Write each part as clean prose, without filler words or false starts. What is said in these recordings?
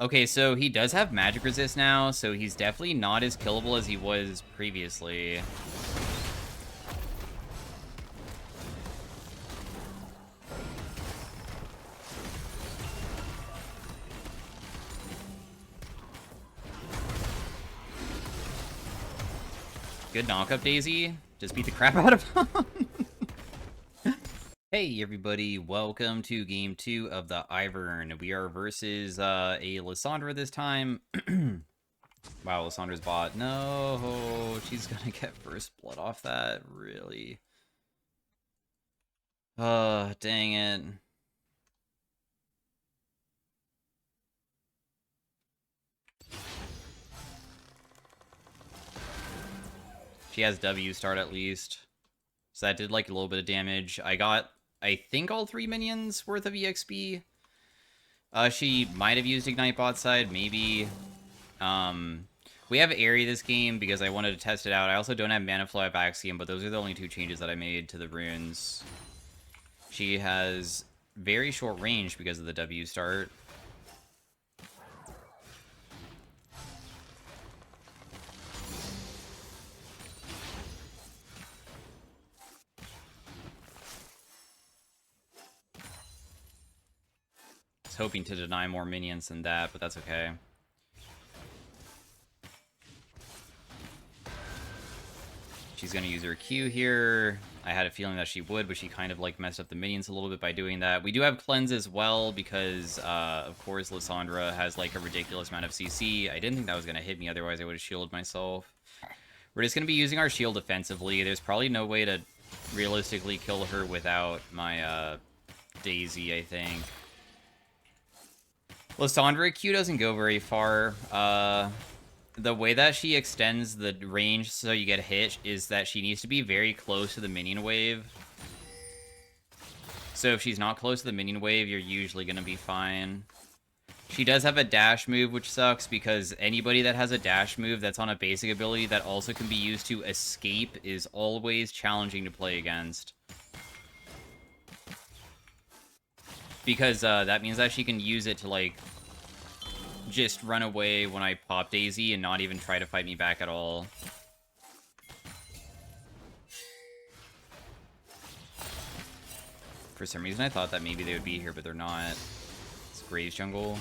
Okay, so he does have magic resist now, so he's definitely not as killable as he was previously. Good knock-up, Daisy. Just beat the crap out of him. Hey everybody, welcome to game 2 of the Ivern. We are versus a Lysandra this time. Wow, Lysandra's bot. No, she's gonna get first blood off that, really. Dang it. She has W start at least. So that did like a little bit of damage. I got, I think, all 3 minions worth of EXP. She might have used Ignite bot side, maybe. We have Airy this game because I wanted to test it out. I also don't have Mana Flow at Axiom, but those are the only 2 changes that I made to the runes. She has very short range because of the W start. I was hoping to deny more minions than that, but that's okay. She's going to use her Q here. I had a feeling that she would, but she kind of like messed up the minions a little bit by doing that. We do have Cleanse as well because, of course, Lysandra has like a ridiculous amount of CC. I didn't think that was going to hit me, otherwise I would have shielded myself. We're just going to be using our shield defensively. There's probably no way to realistically kill her without my Daisy, I think. Lysandra Q doesn't go very far. The way that she extends the range so you get hit is that she needs to be very close to the minion wave. So if she's not close to the minion wave, you're usually going to be fine. She does have a dash move, which sucks, because anybody that has a dash move that's on a basic ability that also can be used to escape is always challenging to play against. Because that means that she can use it to, like, just run away when I pop Daisy and not even try to fight me back at all. For some reason, I thought that maybe they would be here, but they're not. It's Graves jungle.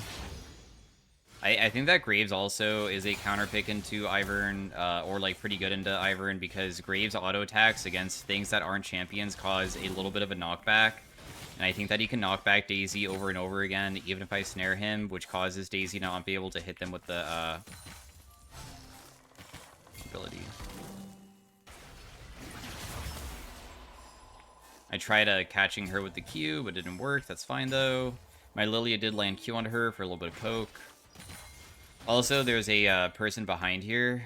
I think that Graves also is a counter pick into Ivern, or like pretty good into Ivern, because Graves auto attacks against things that aren't champions cause a little bit of a knockback. And I think that he can knock back Daisy over and over again, even if I snare him, which causes Daisy to not be able to hit them with the ability. I tried catching her with the Q, but it didn't work. That's fine, though. My Lilia did land Q on her for a little bit of poke. Also, there's a person behind here.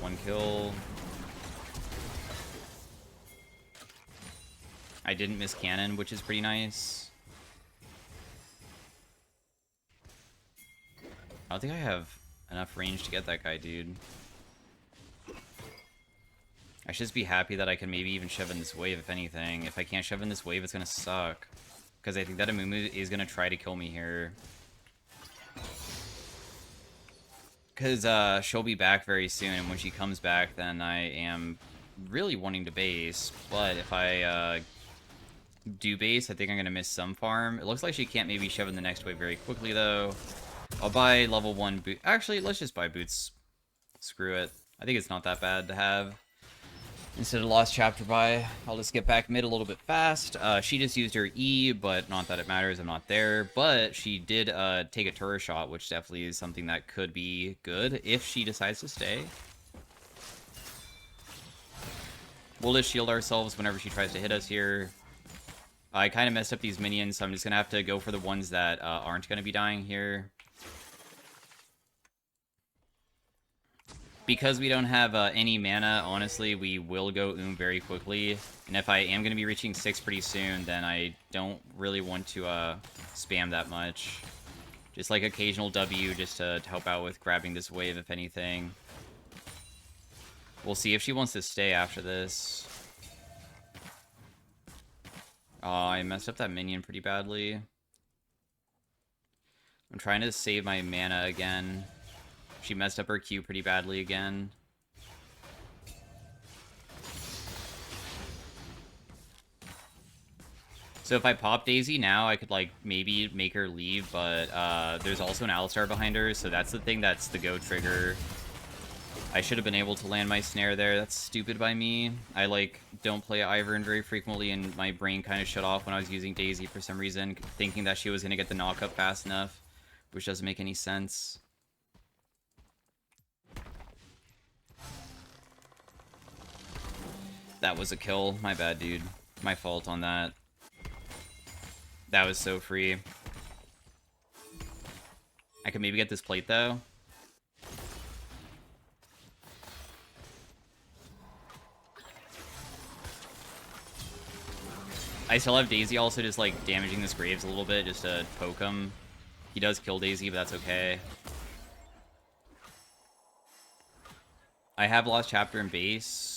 One kill. I didn't miss cannon, which is pretty nice. I don't think I have enough range to get that guy, dude. I should just be happy that I can maybe even shove in this wave, if anything. If I can't shove in this wave, it's gonna suck. Because I think that Amumu is gonna try to kill me here. Because she'll be back very soon, and when she comes back, then I am really wanting to base. But if I do base, I think I'm gonna miss some farm. It looks like she can't maybe shove in the next wave very quickly, though. I'll buy level 1 boot. Actually, let's just buy boots. Screw it. I think it's not that bad to have. Instead of Lost Chapter buy, I'll just get back mid a little bit fast. She just used her E, but not that it matters, I'm not there. But she did take a turret shot, which definitely is something that could be good if she decides to stay. We'll just shield ourselves whenever she tries to hit us here. I kind of messed up these minions, so I'm just going to have to go for the ones that aren't going to be dying here. Because we don't have any mana, honestly, we will go very quickly. And if I am going to be reaching 6 pretty soon, then I don't really want to spam that much. Just like occasional W just to help out with grabbing this wave, if anything. We'll see if she wants to stay after this. Oh, I messed up that minion pretty badly. I'm trying to save my mana again. She messed up her Q pretty badly again. So if I pop Daisy now, I could, like, maybe make her leave, but there's also an Alistar behind her, so that's the thing that's the go trigger. I should have been able to land my snare there. That's stupid by me. I, like, don't play Ivern very frequently, and my brain kind of shut off when I was using Daisy for some reason, thinking that she was going to get the knock up fast enough, which doesn't make any sense. That was a kill. My bad, dude. My fault on that. That was so free. I could maybe get this plate, though. I still have Daisy also just, like, damaging this Graves a little bit just to poke him. He does kill Daisy, but that's okay. I have Lost Chapter in base.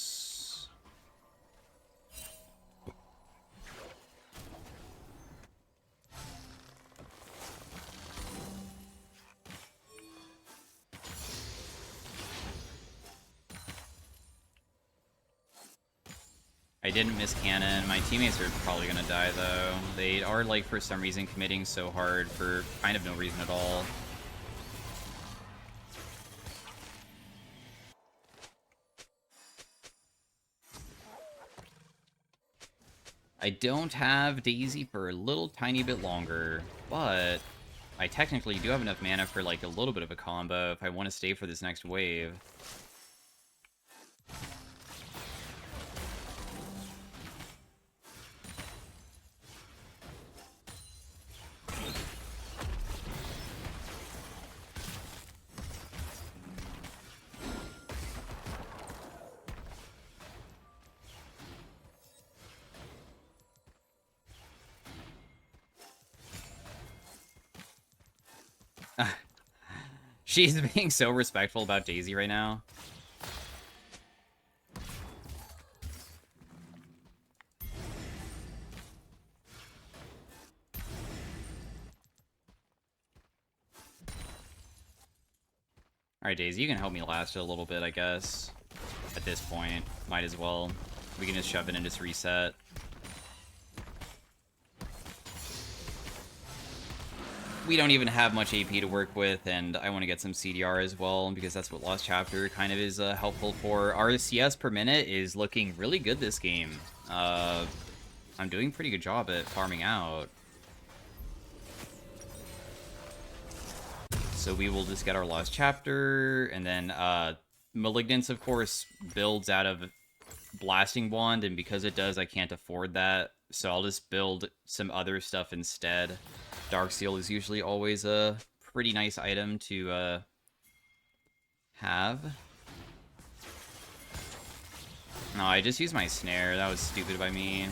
I didn't miss cannon. My teammates are probably gonna die, though. They are, like, for some reason committing so hard for kind of no reason at all. I don't have Daisy for a little tiny bit longer, but I technically do have enough mana for, like, a little bit of a combo if I want to stay for this next wave. She's being so respectful about Daisy right now. Alright, Daisy, you can help me last a little bit, I guess. At this point. Might as well. We can just shove it and just reset. We don't even have much AP to work with, and I want to get some CDR as well, because that's what Lost Chapter kind of is helpful for. Our CS per minute is looking really good this game. I'm doing a pretty good job at farming out. So we will just get our Lost Chapter, and then Malignance, of course, builds out of Blasting Wand, and because it does, I can't afford that. So I'll just build some other stuff instead. Darksteel is usually always a pretty nice item to have. No, I just used my snare. That was stupid by me.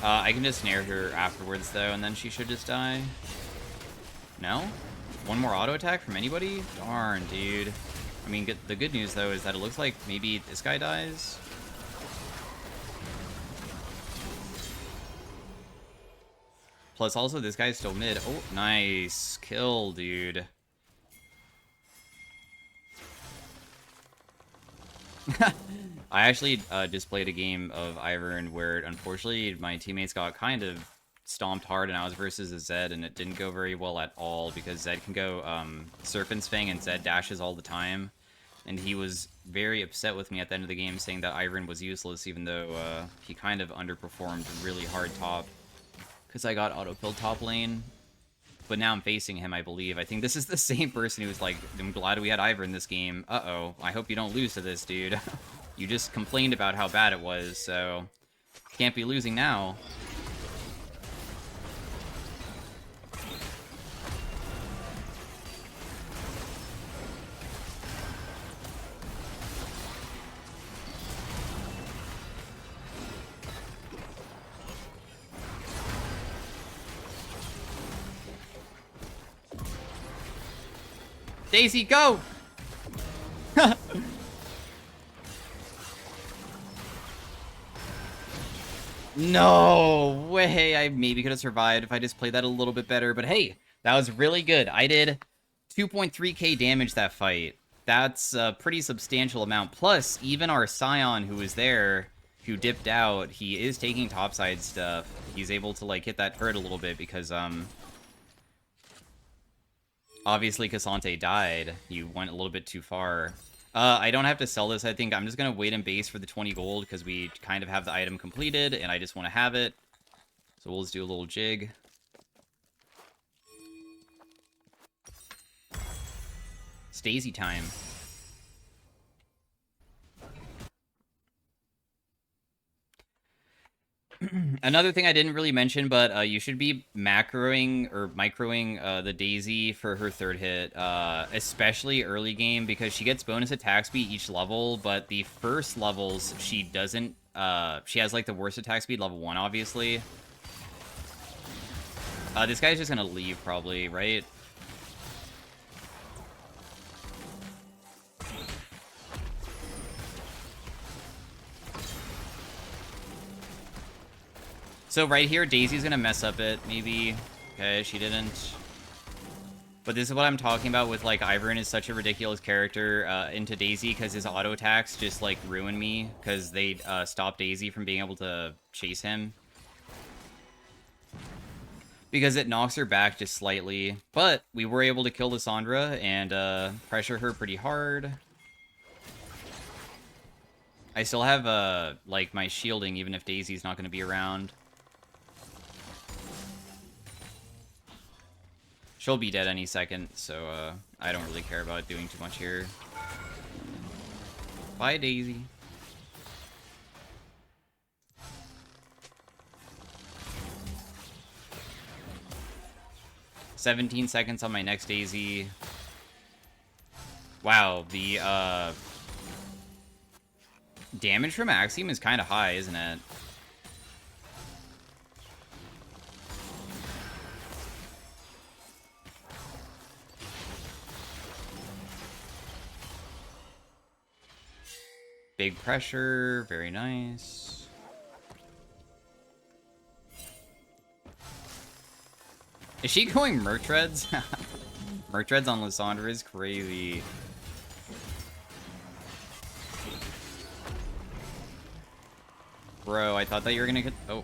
I can just snare her afterwards, though, and then she should just die. No? One more auto attack from anybody? Darn, dude. I mean, the good news, though, is that it looks like maybe this guy dies. Plus, also, this guy's still mid. Oh, nice. Kill, dude. I actually just played a game of Ivern where, unfortunately, my teammates got kind of stomped hard, and I was versus a Zed, and it didn't go very well at all, because Zed can go Serpent's Fang, and Zed dashes all the time. And he was very upset with me at the end of the game, saying that Ivern was useless, even though he kind of underperformed really hard top. Because I got auto-killed top lane. But now I'm facing him, I believe. I think this is the same person who's like, I'm glad we had Ivern in this game. Uh-oh, I hope you don't lose to this, dude. You just complained about how bad it was, so can't be losing now. Daisy, go! No way! I maybe could have survived if I just played that a little bit better, but hey, that was really good. I did 2.3k damage that fight. That's a pretty substantial amount. Plus, even our Scion who was there, who dipped out, he is taking topside stuff. He's able to, like, hit that turret a little bit because, obviously Cassante died. He went a little bit too far. I don't have to sell this, I think. I'm just going to wait in base for the 20 gold because we kind of have the item completed, and I just want to have it. So we'll just do a little jig. It's Daisy time. Another thing I didn't really mention, but you should be macroing or microing the Daisy for her third hit, especially early game, because she gets bonus attack speed each level, but the first levels she doesn't. She has like the worst attack speed, level 1, obviously. This guy's just gonna leave probably, right? So right here, Daisy's gonna mess up it, maybe. Okay, she didn't. But this is what I'm talking about with, like, Ivern is such a ridiculous character into Daisy, because his auto attacks just, like, ruin me, because they stop Daisy from being able to chase him. Because it knocks her back just slightly. But we were able to kill Lissandra and pressure her pretty hard. I still have, like, my shielding, even if Daisy's not going to be around. She'll be dead any second, so I don't really care about doing too much here. Bye, Daisy. "17 seconds on my next Daisy." Wow, the damage from Axiom is kind of high, isn't it? Big pressure, very nice. Is she going Merc Treads? Merc Treads on Lissandra is crazy. Bro, I thought that you were gonna get... Oh.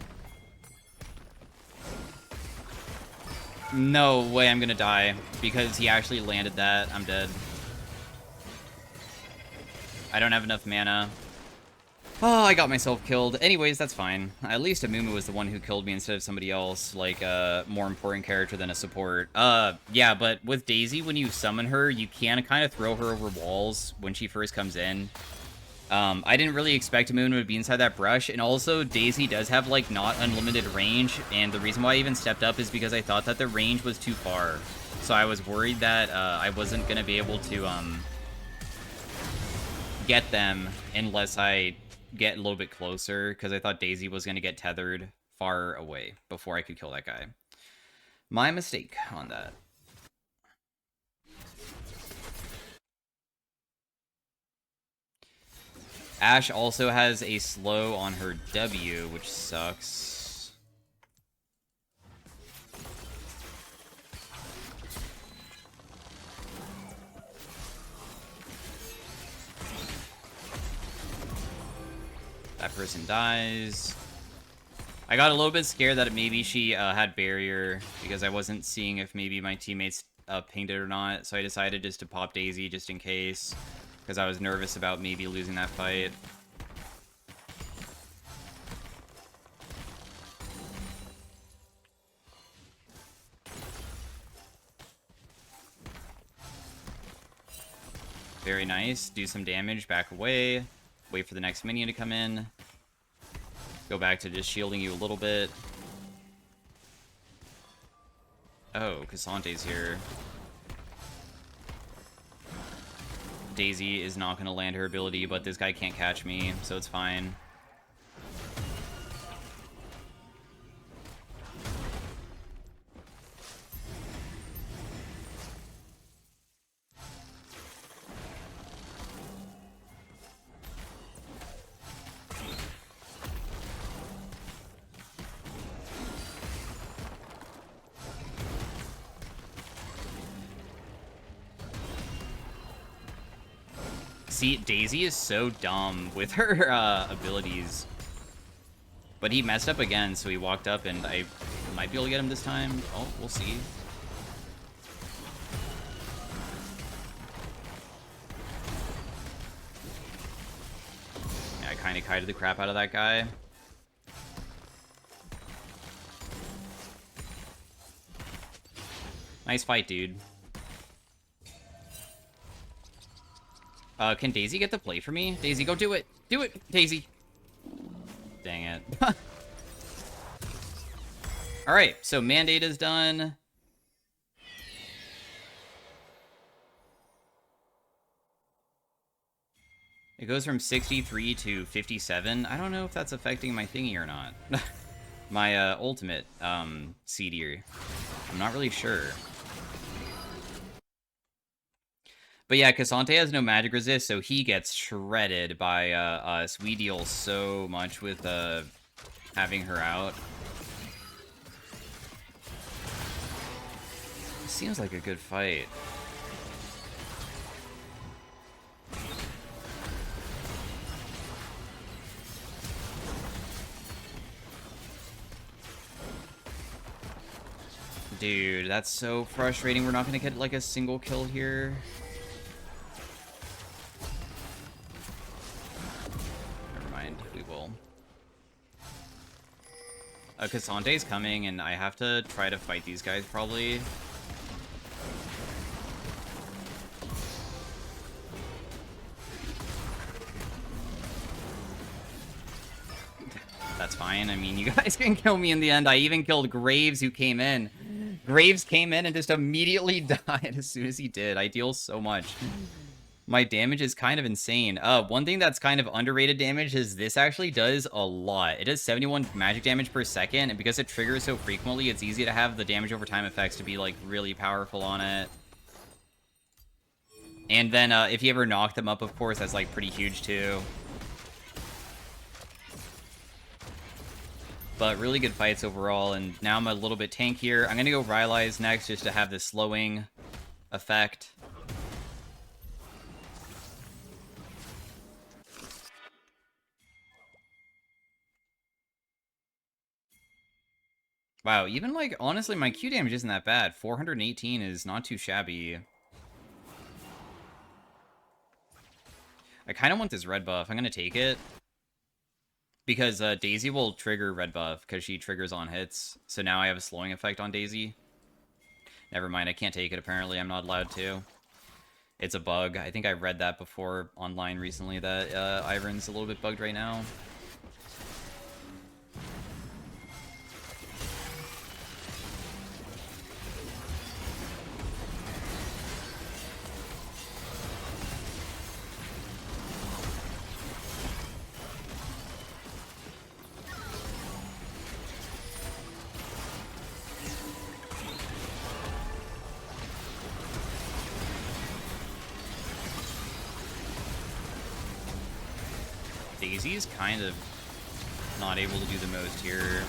No way I'm gonna die, because he actually landed that. I'm dead. I don't have enough mana. Oh, I got myself killed. Anyways, that's fine. At least Amumu was the one who killed me instead of somebody else, like a more important character than a support. Yeah, but with Daisy, when you summon her, you can kind of throw her over walls when she first comes in. I didn't really expect Amumu to be inside that brush, and also Daisy does have, like, not unlimited range, and the reason why I even stepped up is because I thought that the range was too far. So I was worried that I wasn't going to be able to get them unless I get a little bit closer, because I thought Daisy was going to get tethered far away before I could kill that guy. My mistake on that. Ashe also has a slow on her W, which sucks. That person dies. I got a little bit scared that maybe she had barrier, because I wasn't seeing if maybe my teammates pinged it or not, so I decided just to pop Daisy just in case, because I was nervous about maybe losing that fight. Very nice. Do some damage, back away. Wait for the next minion to come in. Go back to just shielding you a little bit. Oh, Cassante's here. Daisy is not going to land her ability, but this guy can't catch me, so it's fine. See, Daisy is so dumb with her abilities. But he messed up again, so he walked up, and I might be able to get him this time. Oh, we'll see. Yeah, I kind of kited the crap out of that guy. Nice fight, dude. Can Daisy get the play for me? Daisy, go do it! Do it, Daisy! Dang it. Alright, so Mandate is done. It goes from 63 to 57. I don't know if that's affecting my thingy or not. My ultimate CD. I'm not really sure. But yeah, Cassante has no magic resist, so he gets shredded by us. We deal so much with having her out. Seems like a good fight. Dude, that's so frustrating. We're not gonna get like a single kill here. Never mind, we will. Cassante's coming, and I have to try to fight these guys probably. That's fine. I mean, you guys can kill me in the end. I even killed Graves, who came in. Graves came in and just immediately died as soon as he did. I deal so much. My damage is kind of insane. One thing that's kind of underrated damage is this actually does a lot. It does 71 magic damage per second, and because it triggers so frequently, it's easy to have the damage over time effects to be, like, really powerful on it. And then, if you ever knock them up, of course, that's, like, pretty huge, too. But really good fights overall, and now I'm a little bit tankier. I'm gonna go Rylai's next just to have this slowing effect. Wow, even like, honestly, my Q damage isn't that bad. 418 is not too shabby. I kind of want this red buff. I'm gonna take it. Because Daisy will trigger red buff, because she triggers on hits. So now I have a slowing effect on Daisy. Never mind, I can't take it apparently. I'm not allowed to. It's a bug. I think I read that before online recently, that Ivern's a little bit bugged right now. Daisy's kind of not able to do the most here.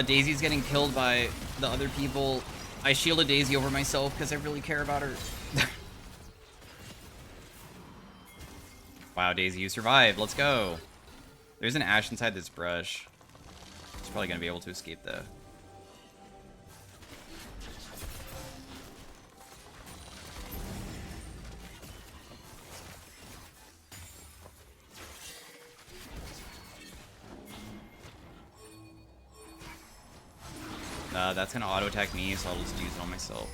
Daisy's getting killed by the other people. I shielded Daisy over myself because I really care about her. Wow, Daisy, you survived. Let's go. There's an Ash inside this brush. He's probably going to be able to escape, though. That's gonna auto attack me, so I'll just use it on myself.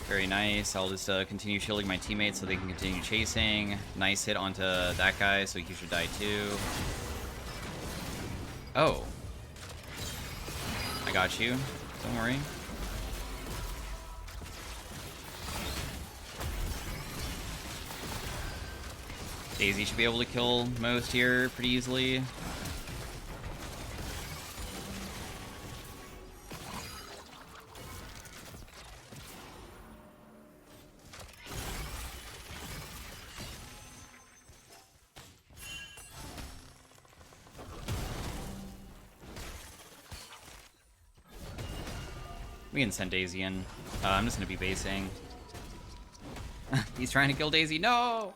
Very nice. I'll just continue shielding my teammates so they can continue chasing. Nice hit onto that guy, so he should die too. Oh. I got you. Don't worry. Daisy should be able to kill most here pretty easily. We can send Daisy in. I'm just gonna be basing. He's trying to kill Daisy. No!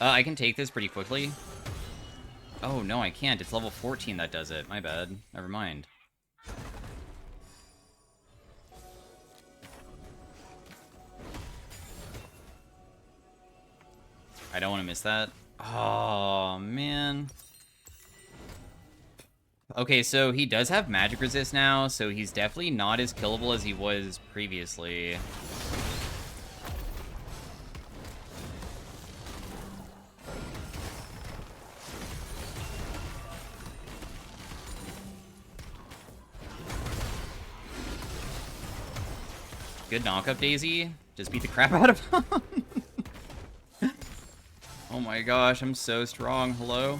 I can take this pretty quickly. Oh, no, I can't. It's level 14 that does it. My bad. Never mind. I don't want to miss that. Oh, man. Okay, so he does have magic resist now, so he's definitely not as killable as he was previously. Good knock-up, Daisy. Just beat the crap out of him. Oh my gosh, I'm so strong. Hello?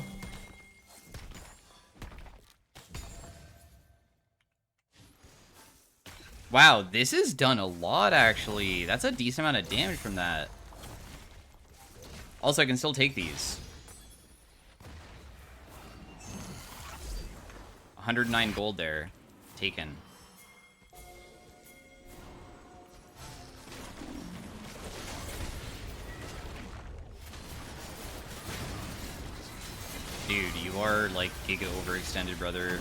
Wow, this has done a lot, actually. That's a decent amount of damage from that. Also, I can still take these. 109 gold there. Taken. Dude, you are, like, giga overextended, brother.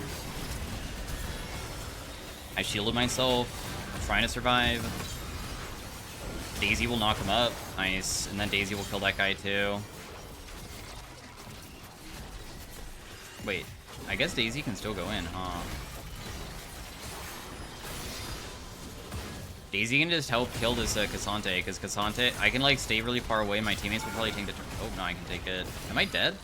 I shielded myself. I'm trying to survive. Daisy will knock him up. Nice. And then Daisy will kill that guy, too. Wait. I guess Daisy can still go in, huh? Daisy can just help kill this Cassante, because Cassante... I can, like, stay really far away. My teammates will probably take the... Oh, no, I can take it. Am I dead?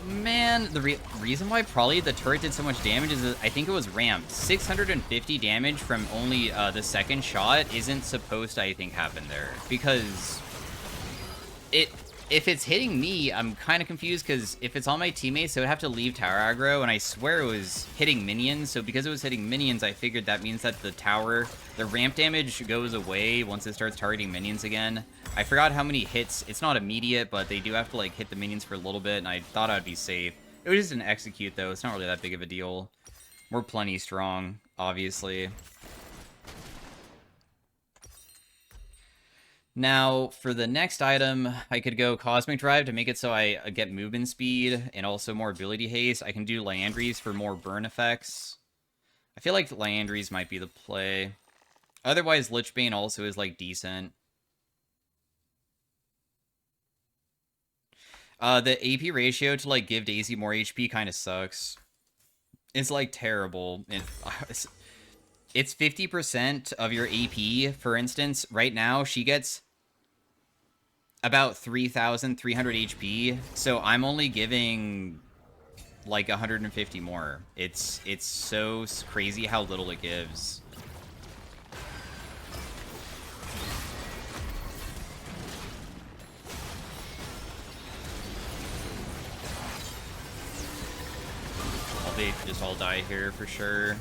Man, the reason why probably the turret did so much damage is that I think it was ramped. 650 damage from only the second shot isn't supposed to, I think, happen there. Because if it's hitting me, I'm kind of confused, because if it's on my teammates, they would have to leave tower aggro, and I swear it was hitting minions. So because it was hitting minions, I figured that means that the ramp damage goes away once it starts targeting minions again. I forgot how many hits. It's not immediate, but they do have to, like, hit the minions for a little bit, and I thought I'd be safe. It was just an execute, though. It's not really that big of a deal. We're plenty strong, obviously. Now, for the next item, I could go Cosmic Drive to make it so I get movement speed and also more ability haste. I can do Liandry's for more burn effects. I feel like Liandry's might be the play. Otherwise, Lichbane also is, like, decent. The AP ratio to, like, give Daisy more HP kind of sucks. It's, like, terrible. It's 50% of your AP, for instance. Right now, she gets about 3,300 HP, so I'm only giving, like, 150 more. It's so crazy how little it gives. They just all die here for sure.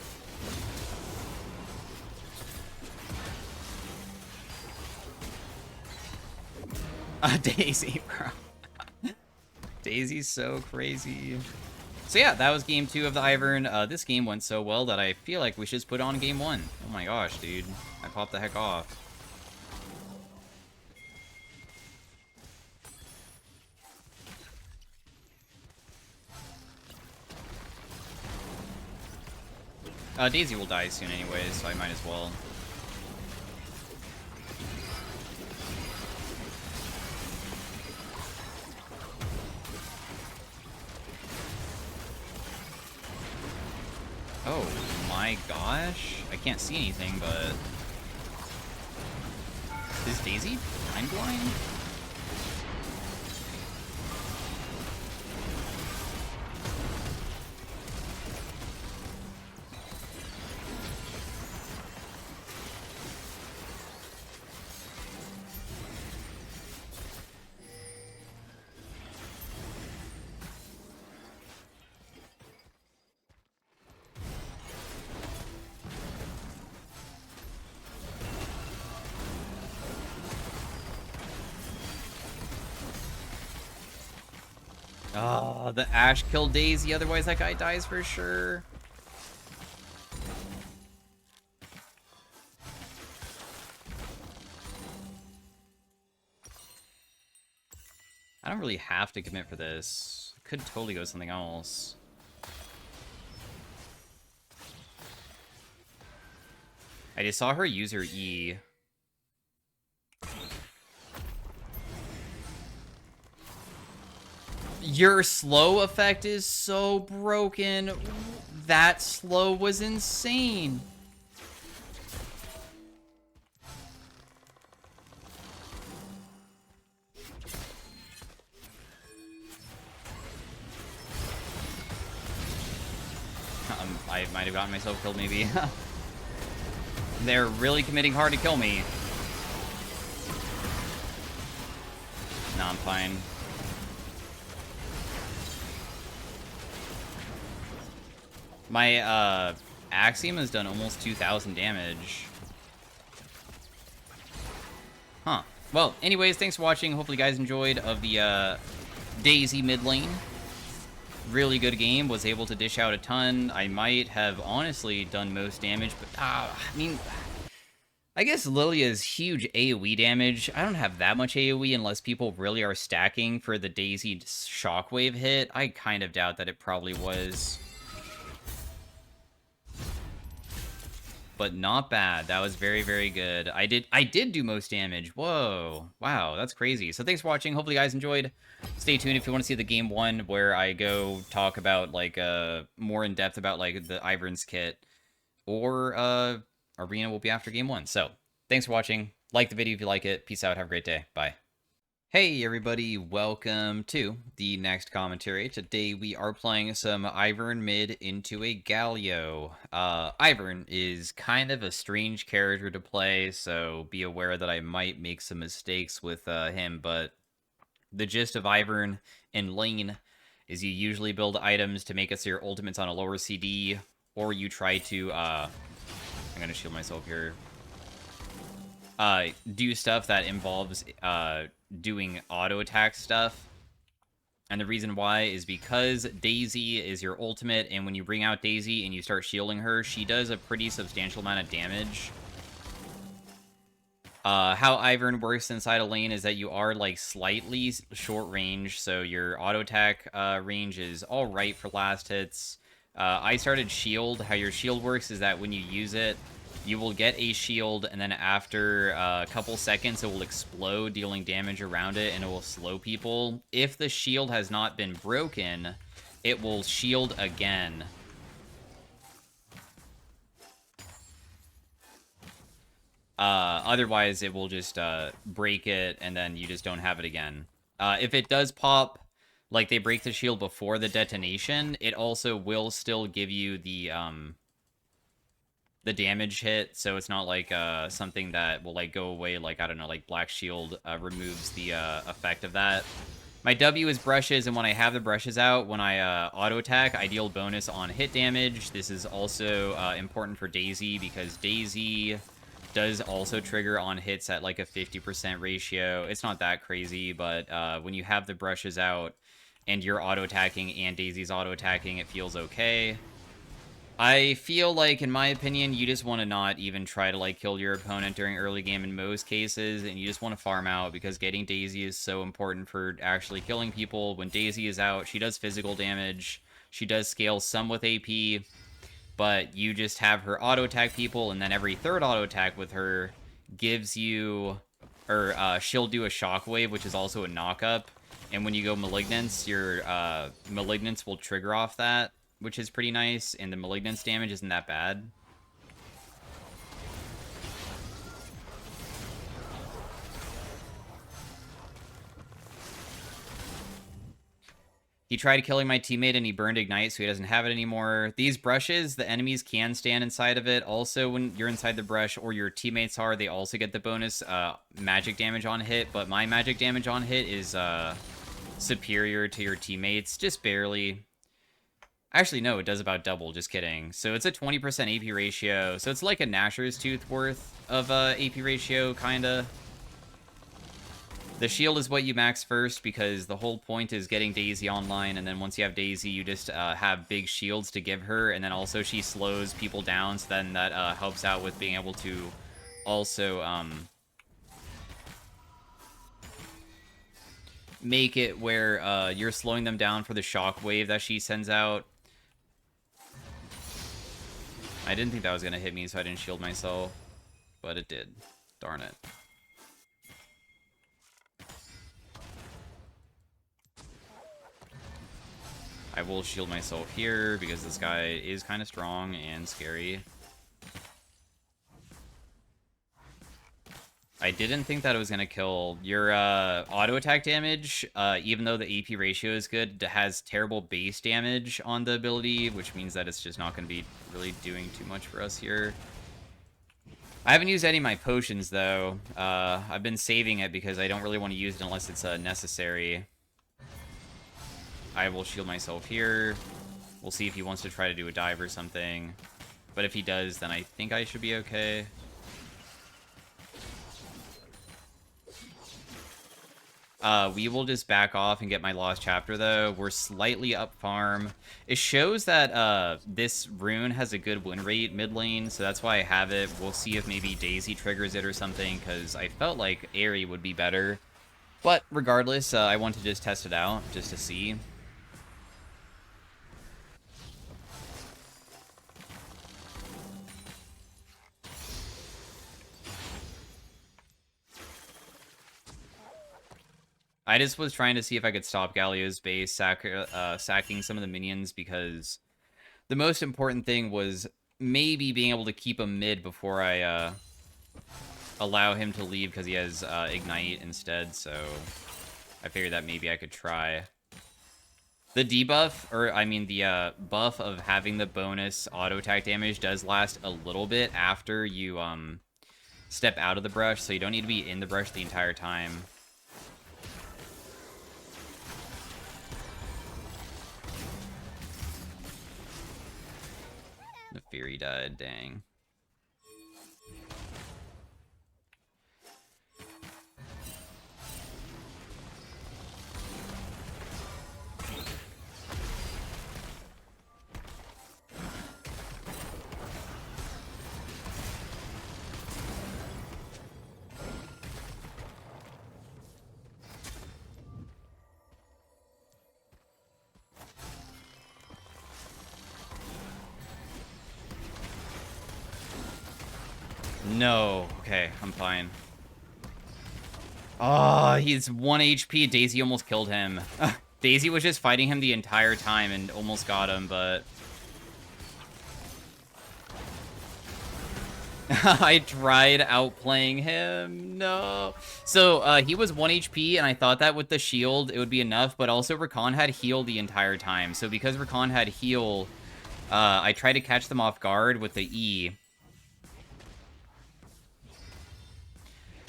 Daisy, bro. Daisy's so crazy. So yeah, that was game 2 of the Ivern. This game went so well that I feel like we should just put on game 1. Oh my gosh, dude. I popped the heck off. Daisy will die soon anyways, so I might as well. Oh my gosh. I can't see anything, but... Is Daisy blind? Oh, the Ashe killed Daisy, otherwise that guy dies for sure. really have to commit for this. Could totally go something else. I just saw her use her E. Your slow effect is so broken. That slow was insane. I might have gotten myself killed, maybe. They're really committing hard to kill me. Nah, I'm fine. My, Axiom has done almost 2,000 damage. Huh. Well, anyways, thanks for watching. Hopefully you guys enjoyed of the, Daisy mid lane. Really good game. Was able to dish out a ton. I might have honestly done most damage, but, I mean... I guess Lilia's huge AoE damage. I don't have that much AoE unless people really are stacking for the Daisy shockwave hit. I kind of doubt that it probably was. But not bad. That was very, very good. I did do most damage. Whoa. Wow, that's crazy. So thanks for watching. Hopefully you guys enjoyed. Stay tuned if you want to see the game 1 where I go talk about, like, more in depth about, like, the Ivern's kit. Or, Arena will be after game 1. So, thanks for watching. Like the video if you like it. Peace out. Have a great day. Bye. Hey everybody, welcome to the next commentary. Today we are playing some Ivern Mid into a Galio. Ivern is kind of a strange character to play, so be aware that I might make some mistakes with him, but the gist of Ivern in lane is you usually build items to make it so your ultimate's on a lower CD, or you try to, I'm gonna shield myself here, do stuff that involves, doing auto attack stuff. And the reason why is because Daisy is your ultimate, and when you bring out Daisy and you start shielding her, she does a pretty substantial amount of damage. How Ivern works inside a lane is that you are, like, slightly short range, so your auto attack range is alright for last hits. I started shield. How your shield works is that when you use it, you will get a shield, and then after a couple seconds, it will explode, dealing damage around it, and it will slow people. If the shield has not been broken, it will shield again. Otherwise, it will just break it, and then you just don't have it again. If it does pop, like they break the shield before the detonation, it also will still give you the damage hit, so it's not like something that will like go away, like, I don't know, like Black Shield removes the effect of that. My W is brushes, and when I have the brushes out, when I auto attack, I deal bonus on hit damage. This is also important for Daisy, because Daisy does also trigger on hits at like a 50% ratio. It's not that crazy, but when you have the brushes out and you're auto attacking and Daisy's auto attacking, it feels okay. I feel like, in my opinion, you just want to not even try to, like, kill your opponent during early game in most cases, and you just want to farm out, because getting Daisy is so important for actually killing people. When Daisy is out, she does physical damage, she does scale some with AP, but you just have her auto-attack people, and then every third auto-attack with her gives you, or she'll do a shockwave, which is also a knock-up, and when you go Malignance, your Malignance will trigger off that, which is pretty nice, and the Malignance damage isn't that bad. He tried killing my teammate and he burned Ignite, so he doesn't have it anymore. These brushes, the enemies can stand inside of it. Also, when you're inside the brush, or your teammates are, they also get the bonus magic damage on hit, but my magic damage on hit is superior to your teammates, just barely. Actually, no, it does about double, just kidding. So it's a 20% AP ratio, so it's like a Gnasher's Tooth worth of AP ratio, kinda. The shield is what you max first, because the whole point is getting Daisy online, and then once you have Daisy, you just have big shields to give her, and then also she slows people down, so then that helps out with being able to also make it where you're slowing them down for the shockwave that she sends out. I didn't think that was going to hit me, so I didn't shield myself. But it did. Darn it. I will shield myself here, because this guy is kind of strong and scary. I didn't think that it was going to kill. Your auto attack damage, even though the AP ratio is good, has terrible base damage on the ability, which means that it's just not going to be really doing too much for us here. I haven't used any of my potions, though. I've been saving it because I don't really want to use it unless it's necessary. I will shield myself here. We'll see if he wants to try to do a dive or something. But if he does, then I think I should be okay. We will just back off and get my lost chapter, though. We're slightly up farm. It shows that this rune has a good win rate mid lane, so that's why I have it. We'll see if maybe Daisy triggers it or something, because I felt like Aerie would be better. But regardless, I want to just test it out, just to see. I just was trying to see if I could stop Galio's base, sacking some of the minions, because the most important thing was maybe being able to keep him mid before I allow him to leave, because he has Ignite instead, so I figured that maybe I could try. The debuff, or I mean the buff of having the bonus auto attack damage does last a little bit after you step out of the brush, so you don't need to be in the brush the entire time. The Fury died, dang. No. Okay, I'm fine. Oh, he's 1 HP. Daisy almost killed him. Daisy was just fighting him the entire time and almost got him, but... I tried outplaying him. No. So, he was 1 HP, and I thought that with the shield, it would be enough, but also Rakan had heal the entire time. So because Rakan had heal, I tried to catch them off guard with the E.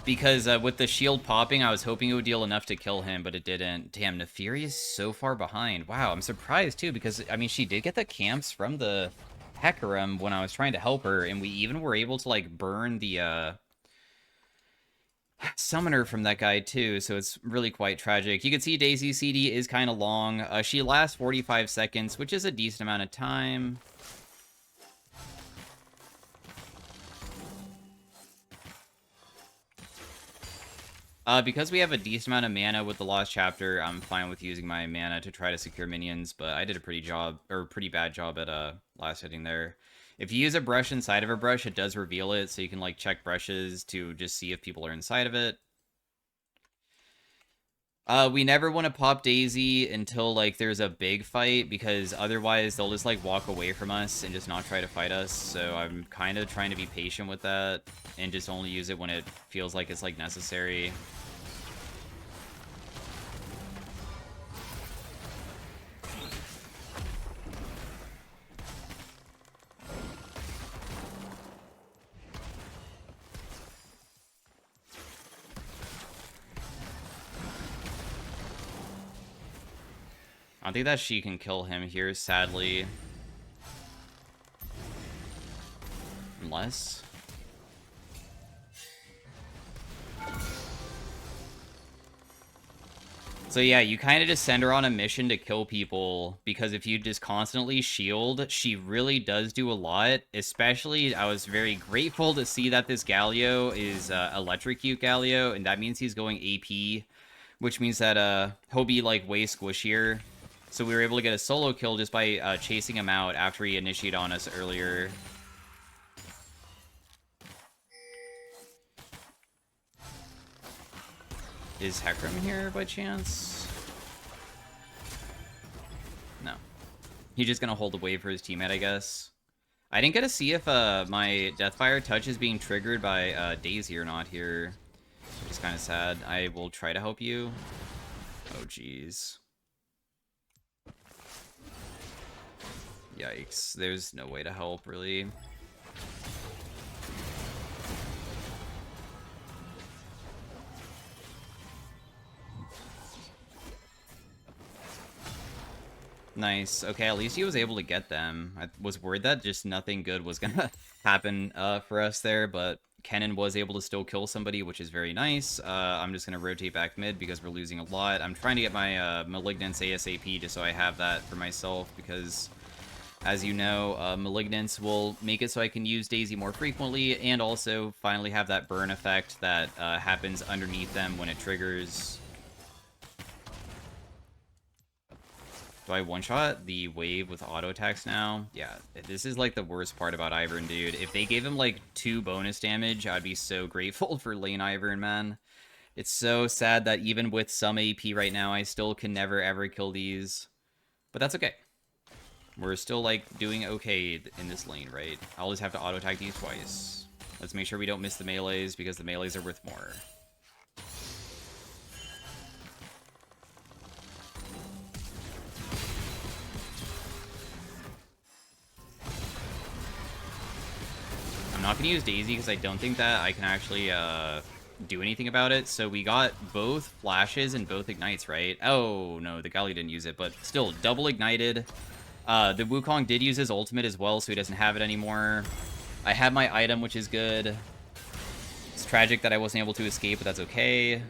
Because with the shield popping, I was hoping it would deal enough to kill him, but it didn't. Damn, Neferi is so far behind. Wow, I'm surprised, too, because, I mean, she did get the camps from the Hecarim when I was trying to help her, and we even were able to, like, burn the summoner from that guy, too, so it's really quite tragic. You can see Daisy's CD is kind of long. She lasts 45 seconds, which is a decent amount of time. Because we have a decent amount of mana with the Lost Chapter, I'm fine with using my mana to try to secure minions, but I did a pretty bad job at last hitting there. If you use a brush inside of a brush, it does reveal it, so you can like check brushes to just see if people are inside of it. We never want to pop Daisy until like there's a big fight, because otherwise they'll just like walk away from us and just not try to fight us. So I'm kind of trying to be patient with that and just only use it when it feels like it's like necessary. I don't think that she can kill him here, sadly. Unless... So yeah, you kind of just send her on a mission to kill people, because if you just constantly shield, she really does do a lot. Especially, I was very grateful to see that this Galio is Electrocute Galio, and that means he's going AP, which means that he'll be like way squishier. So we were able to get a solo kill just by chasing him out after he initiated on us earlier. Is Hecarim here by chance? No. He's just gonna hold the wave for his teammate, I guess. I didn't get to see if my Deathfire touch is being triggered by Daisy or not here, which is kind of sad. I will try to help you. Oh, jeez. Yikes. There's no way to help, really. Nice. Okay, at least he was able to get them. I was worried that just nothing good was gonna happen for us there, but Kennen was able to still kill somebody, which is very nice. I'm just gonna rotate back mid because we're losing a lot. I'm trying to get my Malignance ASAP just so I have that for myself because, as you know, Malignance will make it so I can use Daisy more frequently and also finally have that burn effect that happens underneath them when it triggers. Do I one-shot the wave with auto attacks now? Yeah, this is like the worst part about Ivern, dude. If they gave him like 2 bonus damage, I'd be so grateful for lane Ivern, man. It's so sad that even with some AP right now, I still can never ever kill these. But that's okay. We're still like doing okay in this lane, right? I'll just have to auto attack these twice. Let's make sure we don't miss the melees because the melees are worth more. I'm not going to use Daisy because I don't think that I can actually do anything about it. So we got both flashes and both ignites, right? Oh, no, the Galli didn't use it, but still, double ignited. The Wukong did use his ultimate as well, so he doesn't have it anymore. I have my item, which is good. It's tragic that I wasn't able to escape, but that's okay.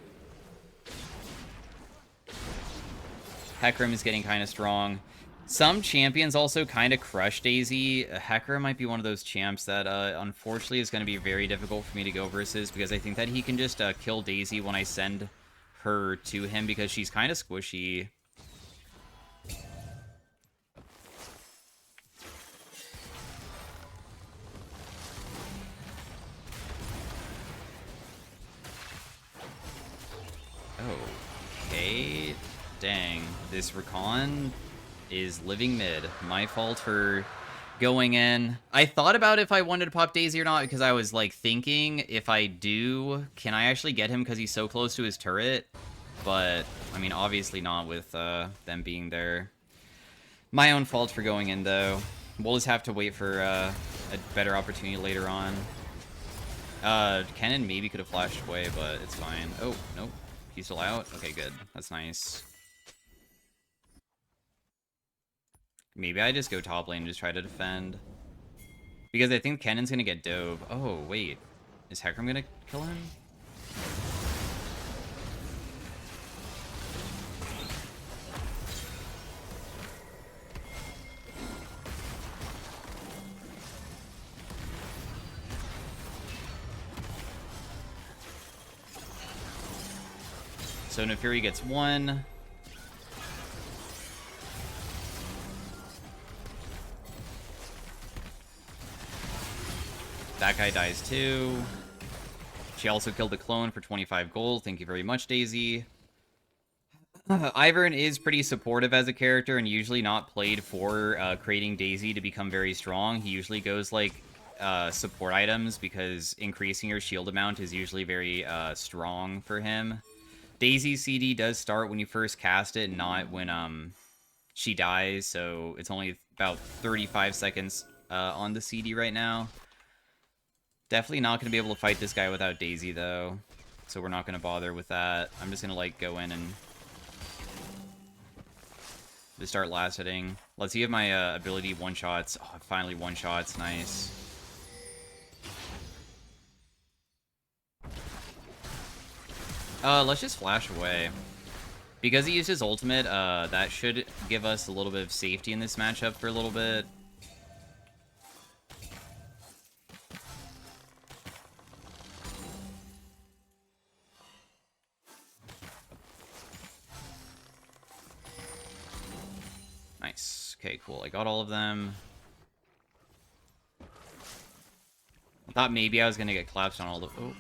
Hecarim is getting kind of strong. Some champions also kind of crush Daisy. Hecarim might be one of those champs that, unfortunately, is going to be very difficult for me to go versus because I think that he can just kill Daisy when I send her to him because she's kind of squishy. Okay. Dang. This Recon is living mid. My fault for going in. I thought about if I wanted to pop Daisy or not because I was like thinking if I do, can I actually get him because he's so close to his turret? But, I mean, obviously not with them being there. My own fault for going in, though. We'll just have to wait for a better opportunity later on. Kennen maybe could have flashed away, but it's fine. Oh, nope. He's still out? Okay, good. That's nice. Maybe I just go top lane and just try to defend. Because I think Kennen's gonna get dove. Oh, wait. Is Hecarim gonna kill him? So Neferi gets 1. That guy dies too. She also killed the clone for 25 gold. Thank you very much, Daisy. Ivern is pretty supportive as a character and usually not played for creating Daisy to become very strong. He usually goes like support items because increasing your shield amount is usually very strong for him. Daisy's CD does start when you first cast it, not when she dies, so it's only about 35 seconds on the CD right now. Definitely not going to be able to fight this guy without Daisy, though, so we're not going to bother with that. I'm just going to, like, go in and just start last hitting. Let's see if my ability one-shots. Oh, finally one-shots. Nice. Let's just flash away. Because he used his ultimate, that should give us a little bit of safety in this matchup for a little bit. those. Okay, cool. I got all of them. I thought maybe I was gonna get collapsed on all the... Oh.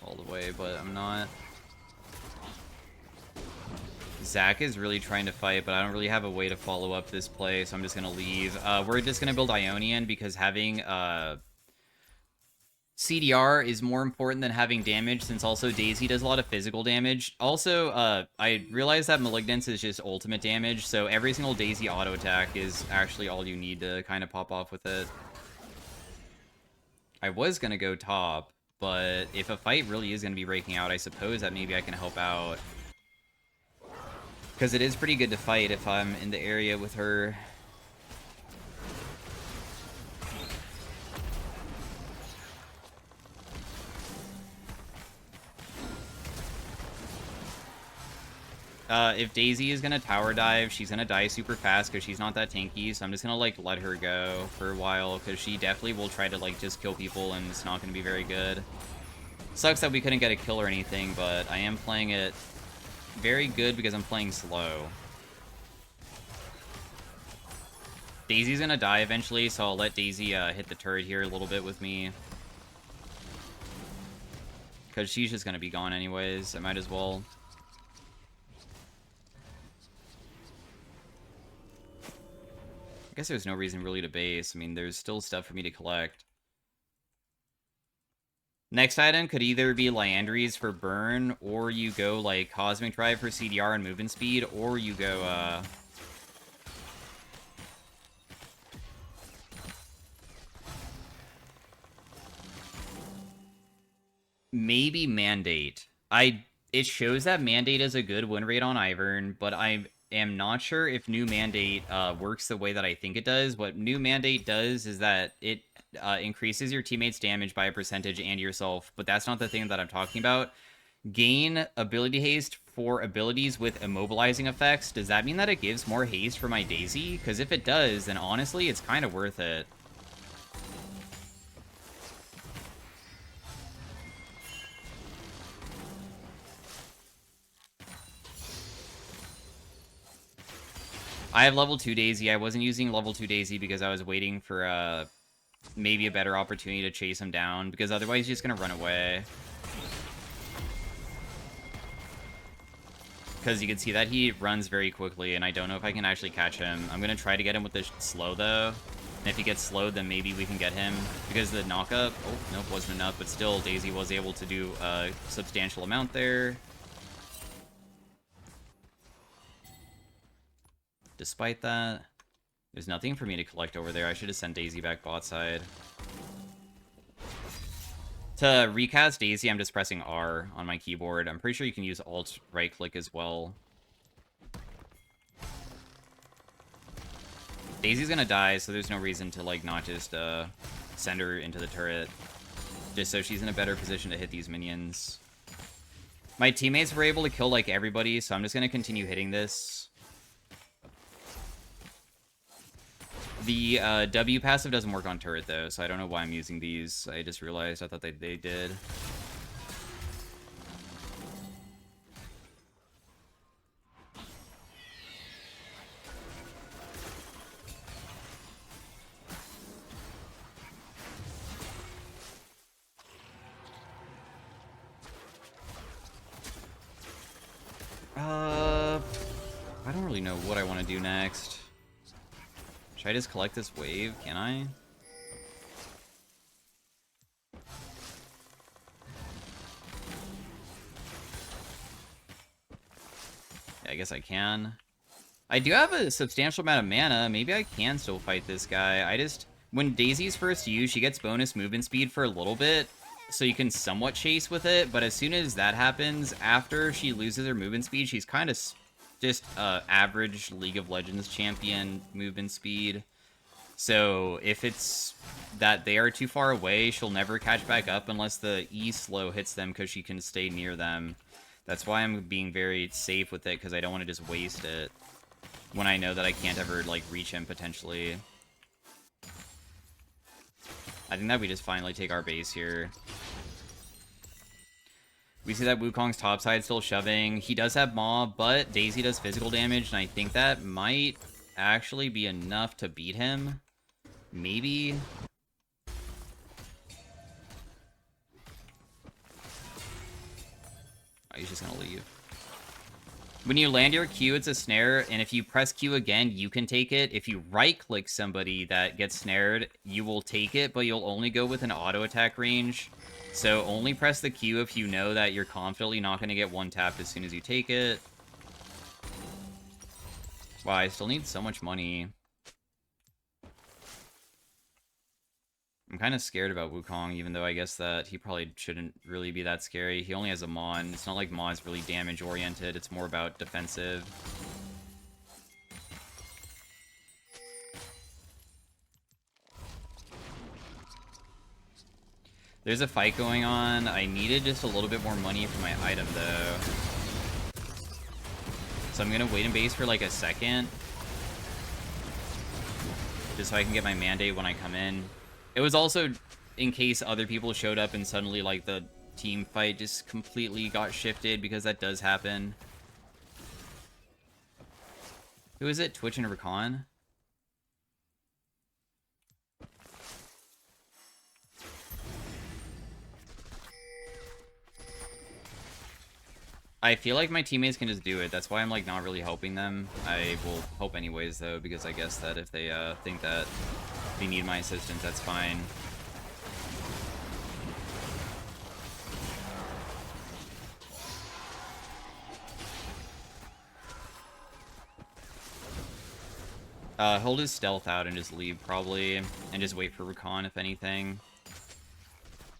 All the way, but I'm not. Zach is really trying to fight, but I don't really have a way to follow up this play, so I'm just gonna leave. We're just gonna build Ionian because having CDR is more important than having damage, since also Daisy does a lot of physical damage. Also, I realize that Malignance is just ultimate damage, so every single Daisy auto attack is actually all you need to kind of pop off with it. I was gonna go top, but if a fight really is gonna be breaking out, I suppose that maybe I can help out. Because it is pretty good to fight if I'm in the area with her. If Daisy is gonna tower dive, she's gonna die super fast because she's not that tanky, so I'm just gonna, like, let her go for a while, because she definitely will try to, like, just kill people, and it's not gonna be very good. Sucks that we couldn't get a kill or anything, but I am playing it very good because I'm playing slow. Daisy's gonna die eventually, so I'll let Daisy hit the turret here a little bit with me. Because she's just gonna be gone anyways, I might as well. I guess there's no reason really to base. I mean, there's still stuff for me to collect. Next item could either be Liandry's for burn, or you go, like, Cosmic Drive for CDR and movement speed, or you go, maybe Mandate. It shows that Mandate is a good win rate on Ivern, but I am not sure if new Mandate works the way that I think it does. What new Mandate does is that it increases your teammates' damage by a percentage and yourself, but that's not the thing that I'm talking about. Gain ability haste for abilities with immobilizing effects. Does that mean that it gives more haste for my Daisy? Because if it does, then honestly, it's kind of worth it. I have level 2 Daisy. I wasn't using level 2 Daisy because I was waiting for maybe a better opportunity to chase him down, because otherwise he's just going to run away. Because you can see that he runs very quickly, and I don't know if I can actually catch him. I'm going to try to get him with the slow, though. And if he gets slowed, then maybe we can get him. Because the knockup... Oh, nope, wasn't enough. But still, Daisy was able to do a substantial amount there. Despite that, there's nothing for me to collect over there. I should have sent Daisy back bot side. To recast Daisy, I'm just pressing R on my keyboard. I'm pretty sure you can use Alt right-click as well. Daisy's gonna die, so there's no reason to, like, not just send her into the turret. Just so she's in a better position to hit these minions. My teammates were able to kill, like, everybody, so I'm just gonna continue hitting this. The W passive doesn't work on turret, though, so I don't know why I'm using these. I just realized I thought they did. I don't really know what I want to do next. Should I just collect this wave? Can I? Yeah, I guess I can. I do have a substantial amount of mana. Maybe I can still fight this guy. When Daisy's first used, she gets bonus movement speed for a little bit, so you can somewhat chase with it, but as soon as that happens, after she loses her movement speed, she's kind of just average League of Legends champion movement speed. So if it's that they are too far away, she'll never catch back up unless the E slow hits them, because she can stay near them. That's why I'm being very safe with it, because I don't want to just waste it when I know that I can't ever, like, reach him potentially. I think that we just finally take our base here. We see that Wukong's topside still shoving. He does have Maw, but Daisy does physical damage, and I think that might actually be enough to beat him. Maybe. Oh, he's just gonna leave. When you land your Q, it's a snare, and if you press Q again, you can take it. If you right-click somebody that gets snared, you will take it, but you'll only go with an auto-attack range. So only press the Q if you know that you're confidently not going to get one-tapped as soon as you take it. Wow, I still need so much money. I'm kind of scared about Wukong, even though I guess that he probably shouldn't really be that scary. He only has a Mon. It's not like Mon is really damage-oriented. It's more about defensive. There's a fight going on. I needed just a little bit more money for my item, though. So I'm going to wait in base for like a second. Just so I can get my mandate when I come in. It was also in case other people showed up and suddenly, like, the team fight just completely got shifted, because that does happen. Who is it? Twitch and Rakan? I feel like my teammates can just do it. That's why I'm, like, not really helping them. I will hope anyways, though, because I guess that if they think that they need my assistance, that's fine. Hold his stealth out and just leave, probably, and just wait for Rakan, if anything.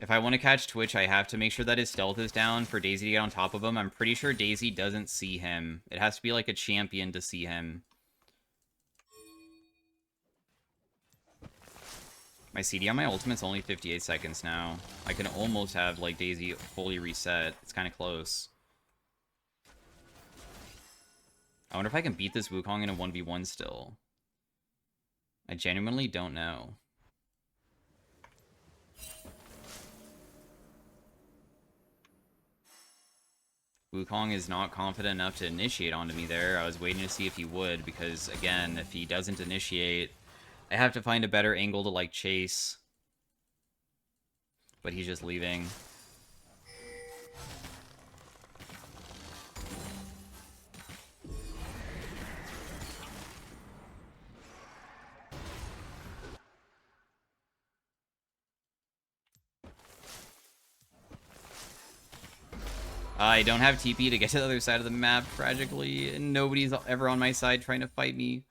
If I want to catch Twitch, I have to make sure that his stealth is down for Daisy to get on top of him. I'm pretty sure Daisy doesn't see him. It has to be like a champion to see him. My CD on my ultimate's only 58 seconds now. I can almost have, like, Daisy fully reset. It's kind of close. I wonder if I can beat this Wukong in a 1v1 still. I genuinely don't know. Wukong is not confident enough to initiate onto me there. I was waiting to see if he would, because, again, if he doesn't initiate, I have to find a better angle to, like, chase. But he's just leaving. I don't have TP to get to the other side of the map, tragically, and nobody's ever on my side trying to fight me.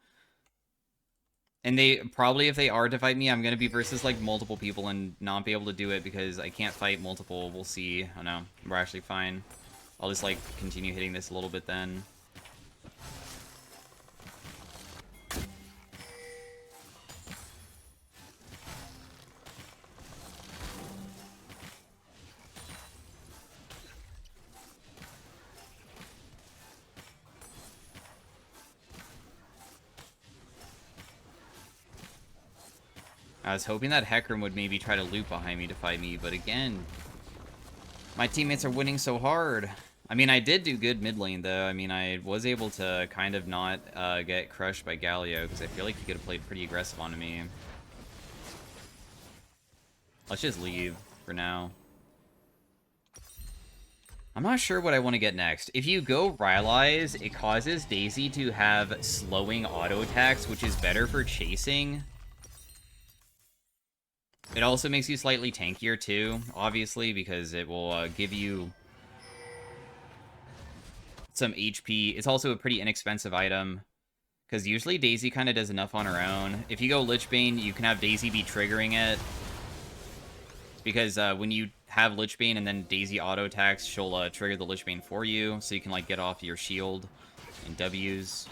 And they, probably if they are to fight me, I'm going to be versus, like, multiple people and not be able to do it because I can't fight multiple. We'll see. Oh, no. We're actually fine. I'll just, like, continue hitting this a little bit then. I was hoping that Hecarim would maybe try to loop behind me to fight me, but again, my teammates are winning so hard. I mean, I did do good mid lane, though. I mean, I was able to kind of not get crushed by Galio, because I feel like he could have played pretty aggressive onto me. Let's just leave for now. I'm not sure what I want to get next. If you go Rylai's, it causes Daisy to have slowing auto attacks, which is better for chasing. It also makes you slightly tankier, too, obviously, because it will give you some HP. It's also a pretty inexpensive item, because usually Daisy kind of does enough on her own. If you go Lichbane, you can have Daisy be triggering it, because when you have Lichbane and then Daisy auto attacks, she'll trigger the Lichbane for you, so you can, like, get off your shield and W's.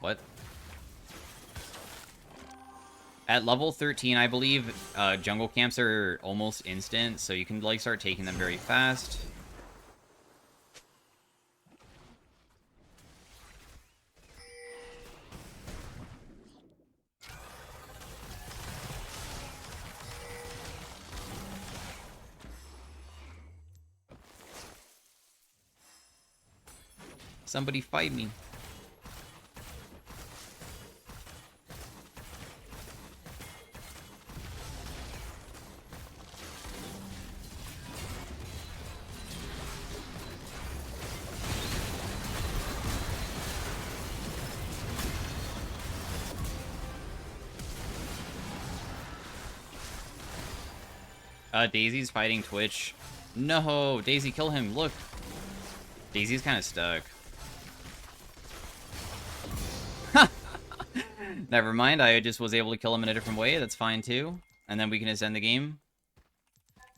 What? At level 13, I believe jungle camps are almost instant, so you can, like, start taking them very fast. Somebody fight me. Daisy's fighting Twitch. No, Daisy, kill him. Look. Daisy's kind of stuck. Never mind, I just was able to kill him in a different way. That's fine, too. And then we can just end the game.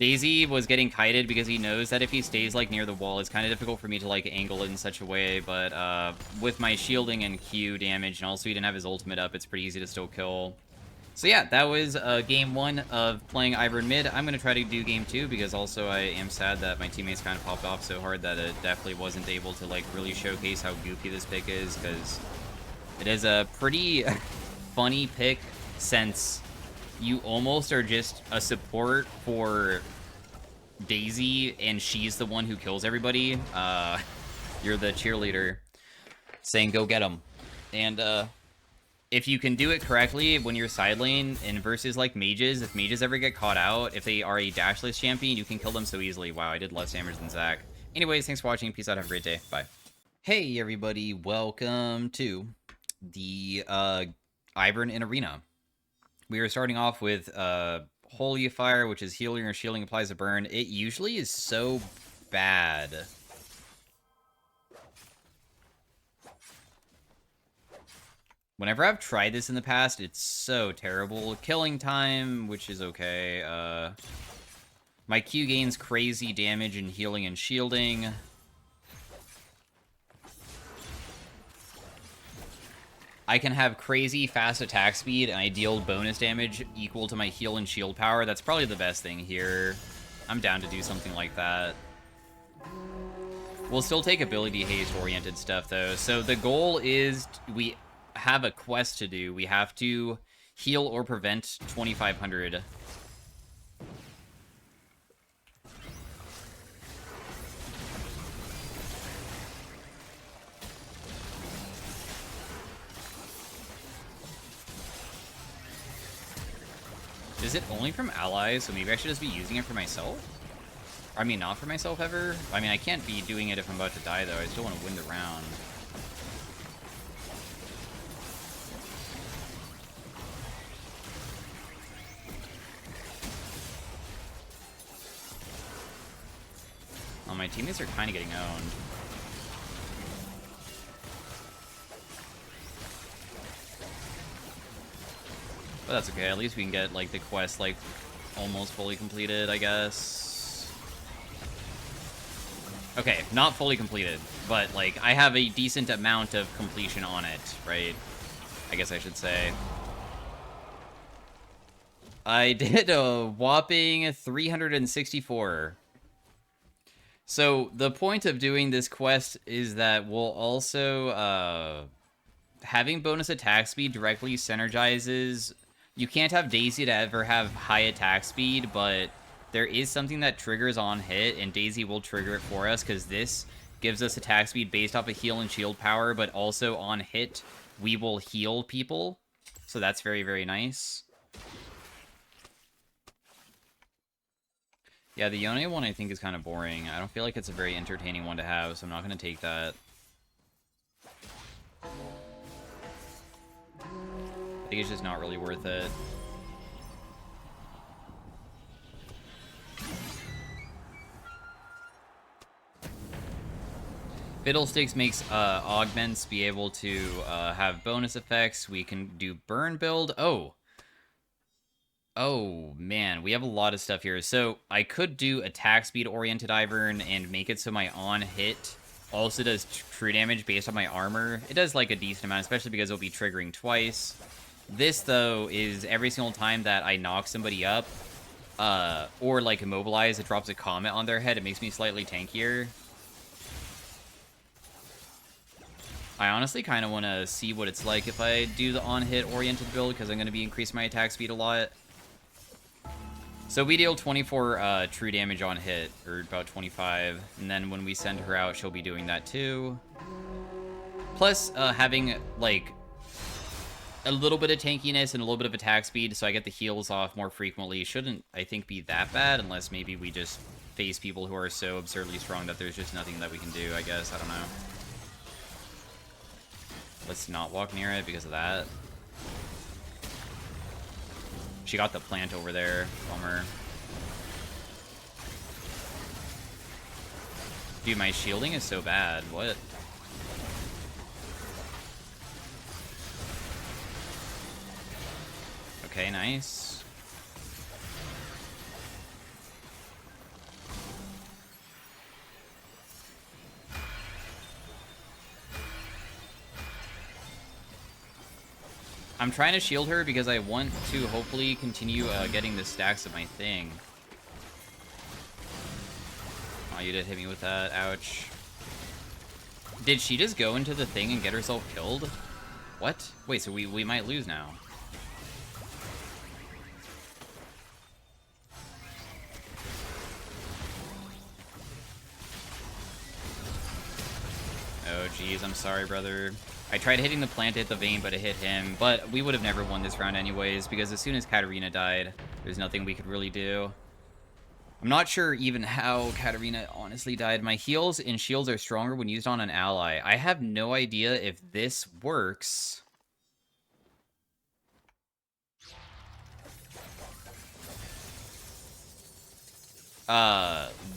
Daisy was getting kited because he knows that if he stays, like, near the wall, it's kind of difficult for me to, like, angle it in such a way. But, with my shielding and Q damage, and also he didn't have his ultimate up, it's pretty easy to still kill. So yeah, that was game 1 of playing Ivern Mid. I'm going to try to do game 2 because also I am sad that my teammates kind of popped off so hard that it definitely wasn't able to like really showcase how goofy this pick is, because it is a pretty funny pick since you almost are just a support for Daisy and she's the one who kills everybody. You're the cheerleader saying go get them. And if you can do it correctly when you're side lane in versus like mages, if mages ever get caught out, if they are a dashless champion, you can kill them so easily. Wow, I did less damage than Zach. Anyways, thanks for watching. Peace out. Have a great day. Bye. Hey, everybody. Welcome to the Ivern in Arena. We are starting off with Holy Fire, which is healing or shielding applies a burn. It usually is so bad. Whenever I've tried this in the past, it's so terrible. Killing time, which is okay. My Q gains crazy damage in healing and shielding. I can have crazy fast attack speed, and I deal bonus damage equal to my heal and shield power. That's probably the best thing here. I'm down to do something like that. We'll still take ability haste-oriented stuff, though. So the goal is we have a quest to do. We have to heal or prevent 2,500. Is it only from allies? So maybe I should just be using it for myself? I mean, not for myself ever? I mean, I can't be doing it if I'm about to die, though. I still want to win the round. Oh, my teammates are kind of getting owned. But that's okay, at least we can get, like, the quest, like, almost fully completed, I guess. Okay, not fully completed, but, like, I have a decent amount of completion on it, right? I guess I should say. I did a whopping 364. So, the point of doing this quest is that we'll also, having bonus attack speed directly synergizes. You can't have Daisy to ever have high attack speed, but there is something that triggers on hit, and Daisy will trigger it for us, because this gives us attack speed based off of heal and shield power, but also on hit, we will heal people. So that's very, very nice. Yeah, the Yone one I think is kind of boring. I don't feel like it's a very entertaining one to have, so I'm not going to take that. I think it's just not really worth it. Fiddlesticks makes augments be able to have bonus effects. We can do burn build. Oh, man, we have a lot of stuff here. So I could do attack speed oriented Ivern and make it so my on hit also does true damage based on my armor. It does like a decent amount, especially because it'll be triggering twice. This, though, is every single time that I knock somebody up or like immobilize, it drops a comment on their head. It makes me slightly tankier. I honestly kind of want to see what it's like if I do the on-hit oriented build, because I'm going to be increasing my attack speed a lot. So we deal 24 true damage on hit, or about 25, and then when we send her out, she'll be doing that too. Plus, having, like, a little bit of tankiness and a little bit of attack speed, so I get the heals off more frequently, shouldn't, I think, be that bad, unless maybe we just face people who are so absurdly strong that there's just nothing that we can do, I guess. I don't know. Let's not walk near it because of that. She got the plant over there. Bummer. Dude, my shielding is so bad. What? Okay, nice. I'm trying to shield her because I want to hopefully continue getting the stacks of my thing. Oh, you did hit me with that. Ouch. Did she just go into the thing and get herself killed? What? Wait, so we might lose now. Oh, geez, I'm sorry, brother. I tried hitting the plant to hit the vein, but it hit him. But we would have never won this round anyways, because as soon as Katarina died, there's nothing we could really do. I'm not sure even how Katarina honestly died. My heals and shields are stronger when used on an ally. I have no idea if this works.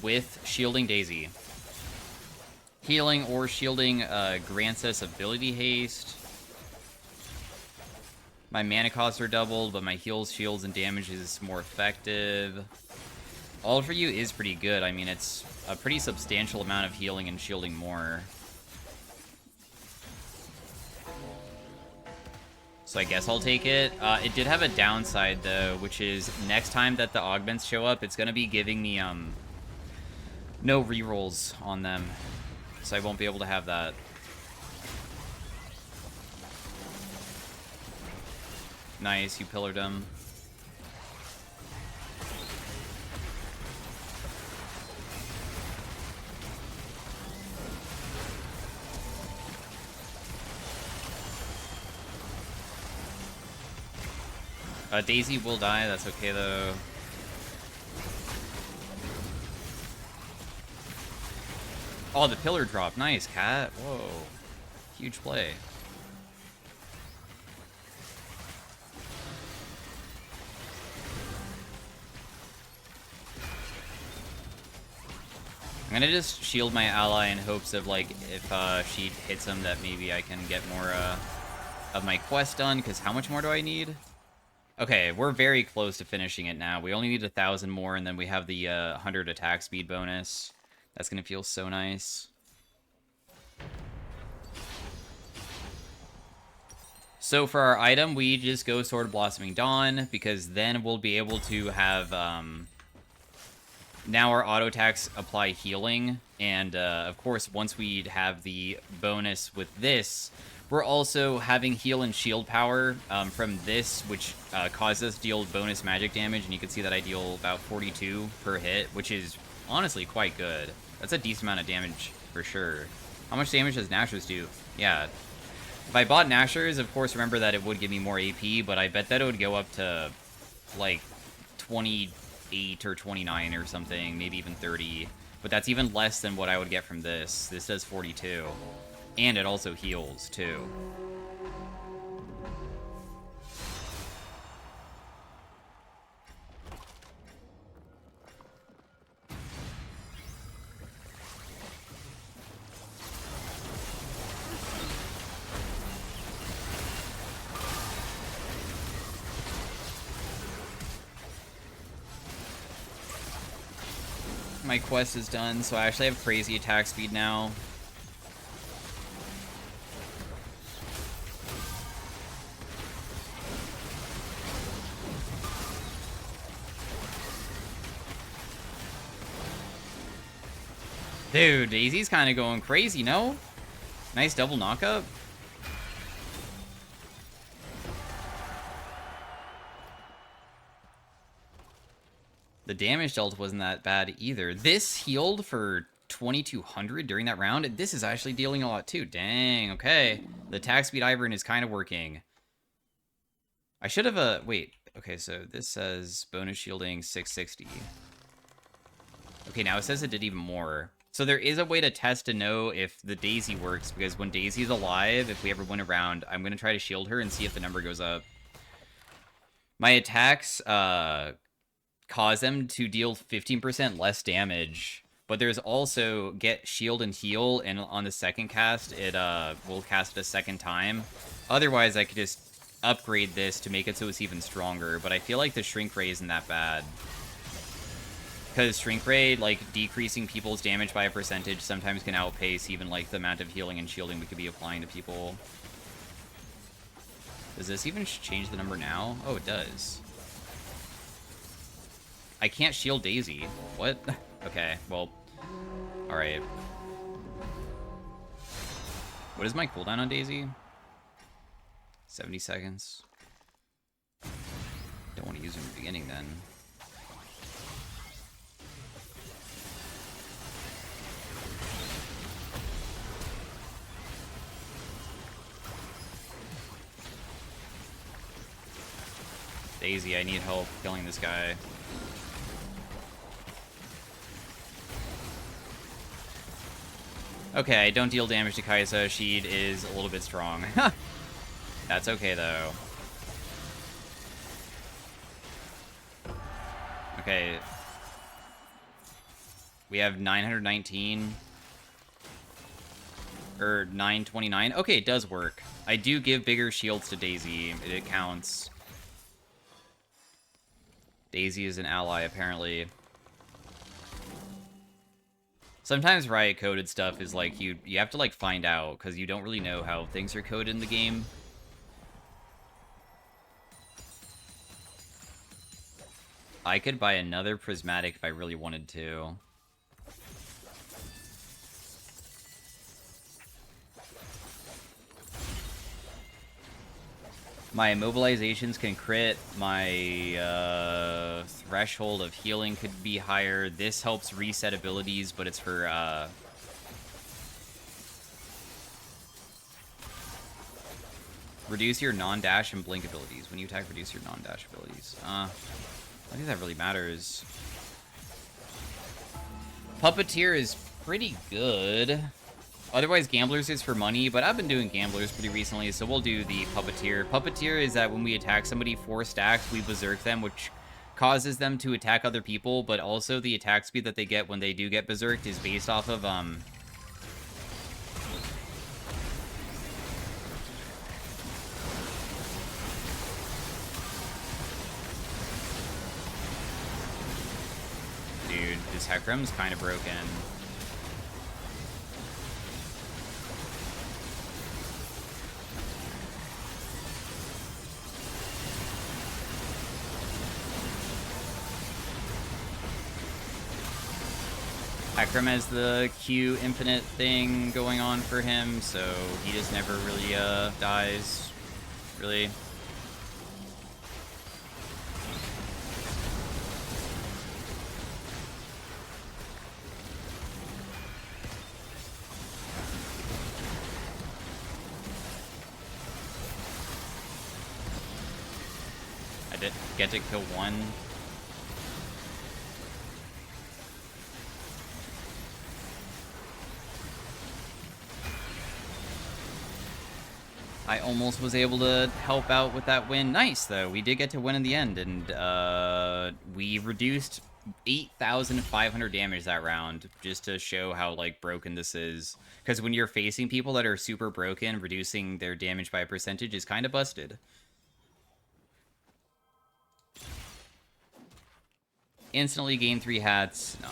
With shielding Daisy. Healing or shielding grants us ability haste. My mana costs are doubled, but my heals, shields, and damage is more effective. All for you is pretty good. I mean, it's a pretty substantial amount of healing and shielding more. So I guess I'll take it. It did have a downside, though, which is next time that the augments show up, it's going to be giving me no rerolls on them. So I won't be able to have that. Nice, you pillared him. Daisy will die, that's okay though. Oh, the pillar drop. Nice, Cat. Whoa. Huge play. I'm gonna just shield my ally in hopes of, like, if she hits him, that maybe I can get more of my quest done, because how much more do I need? Okay, we're very close to finishing it now. We only need 1,000 more, and then we have the 100 attack speed bonus. That's gonna feel so nice. So for our item, we just go Sword of Blossoming Dawn, because then we'll be able to have... now our auto attacks apply healing, and of course, once we have the bonus with this, we're also having heal and shield power from this, which causes us to deal bonus magic damage, and you can see that I deal about 42 per hit, which is honestly quite good. That's a decent amount of damage for sure. How much damage does Nashers do? Yeah. If I bought Nashers, of course, remember that it would give me more AP, but I bet that it would go up to, like, 28 or 29 or something, maybe even 30. But that's even less than what I would get from this. This does 42. And it also heals, too. My quest is done, so I actually have crazy attack speed now. Dude, Daisy's kind of going crazy, no? Nice double knockup. The damage dealt wasn't that bad either. This healed for 2200 during that round. This is actually dealing a lot too. Dang, okay. The attack speed Ivern is kind of working. I should have, wait. Okay, so this says bonus shielding 660. Okay, now it says it did even more. So there is a way to test to know if the Daisy works, because when Daisy's alive, if we ever win a round, I'm going to try to shield her and see if the number goes up. My attacks cause them to deal 15% less damage, but there's also get shield and heal, and on the second cast, it will cast it a second time. Otherwise, I could just upgrade this to make it so it's even stronger, but I feel like the shrink ray isn't that bad. Because shrink ray, like, decreasing people's damage by a percentage sometimes can outpace even, like, the amount of healing and shielding we could be applying to people. Does this even change the number now? Oh, it does. I can't shield Daisy. What? Okay, well, alright. What is my cooldown on Daisy? 70 seconds. Don't want to use it in the beginning, then. Daisy, I need help killing this guy. Okay, I don't deal damage to Kaisa. Sheed is a little bit strong. That's okay, though. Okay. We have 919. Or 929. Okay, it does work. I do give bigger shields to Daisy. It counts. Daisy is an ally, apparently. Sometimes Riot coded stuff is like, you have to like find out, because you don't really know how things are coded in the game. I could buy another prismatic if I really wanted to. My immobilizations can crit. My threshold of healing could be higher. This helps reset abilities, but it's for reduce your non-dash and blink abilities. When you attack, reduce your non-dash abilities. I think that really matters. Puppeteer is pretty good. Otherwise, Gamblers is for money, but I've been doing Gamblers pretty recently, so we'll do the Puppeteer. Puppeteer is that when we attack somebody 4 stacks, we Berserk them, which causes them to attack other people, but also the attack speed that they get when they do get Berserked is based off of, Dude, this Hecarim's kind of broken. Hecarim has the Q infinite thing going on for him, so he just never really dies, really. I did get to kill one. I almost was able to help out with that win. Nice, though. We did get to win in the end, and we reduced 8,500 damage that round, just to show how, like, broken this is. Because when you're facing people that are super broken, reducing their damage by a percentage is kind of busted. Instantly gain 3 hats. No.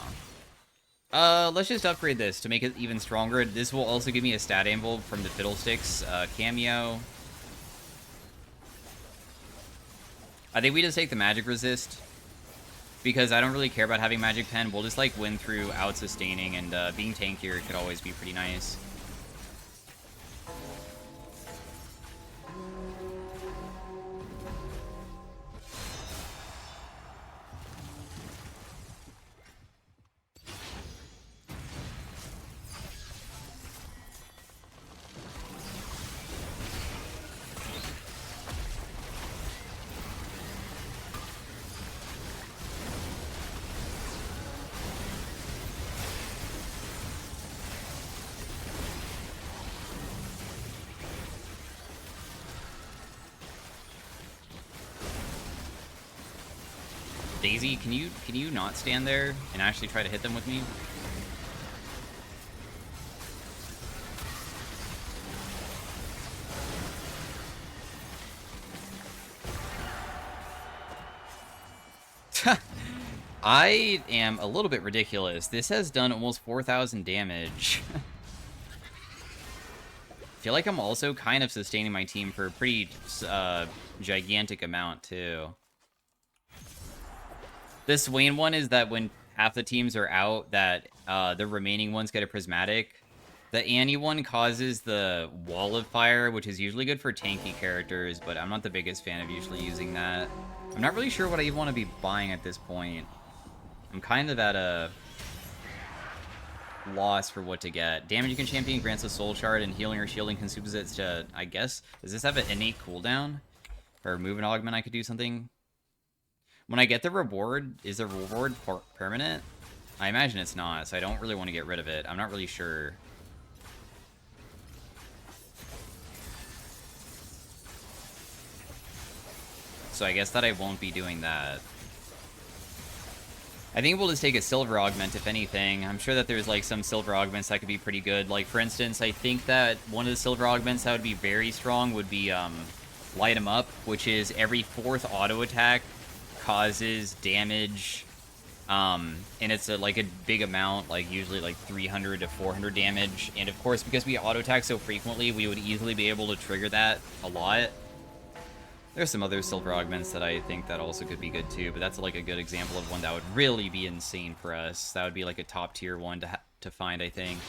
Let's just upgrade this to make it even stronger. This will also give me a stat anvil from the Fiddlesticks cameo. I think we just take the magic resist, because I don't really care about having magic pen. We'll just like win through out sustaining, and being tankier could always be pretty nice. Daisy, can you not stand there and actually try to hit them with me? I am a little bit ridiculous. This has done almost 4,000 damage. I feel like I'm also kind of sustaining my team for a pretty gigantic amount, too. The Swain one is that when half the teams are out, that the remaining ones get a prismatic. The Annie one causes the wall of fire, which is usually good for tanky characters, but I'm not the biggest fan of usually using that. I'm not really sure what I even want to be buying at this point. I'm kind of at a loss for what to get. Damage you can champion grants a soul shard, and healing or shielding consumes it to, I guess, does this have an innate cooldown? Or move and augment, I could do something? When I get the reward, is the reward permanent? I imagine it's not, so I don't really want to get rid of it. I'm not really sure. So I guess that I won't be doing that. I think we'll just take a silver augment, if anything. I'm sure that there's, like, some silver augments that could be pretty good. Like, for instance, I think that one of the silver augments that would be very strong would be, Light 'em Up, which is every 4th auto attack causes damage, and it's like a big amount, like usually like 300 to 400 damage. And of course, because we auto attack so frequently, we would easily be able to trigger that a lot. There's some other silver augments that I think that also could be good too, but that's like a good example of one that would really be insane for us. That would be like a top tier one to find, I think.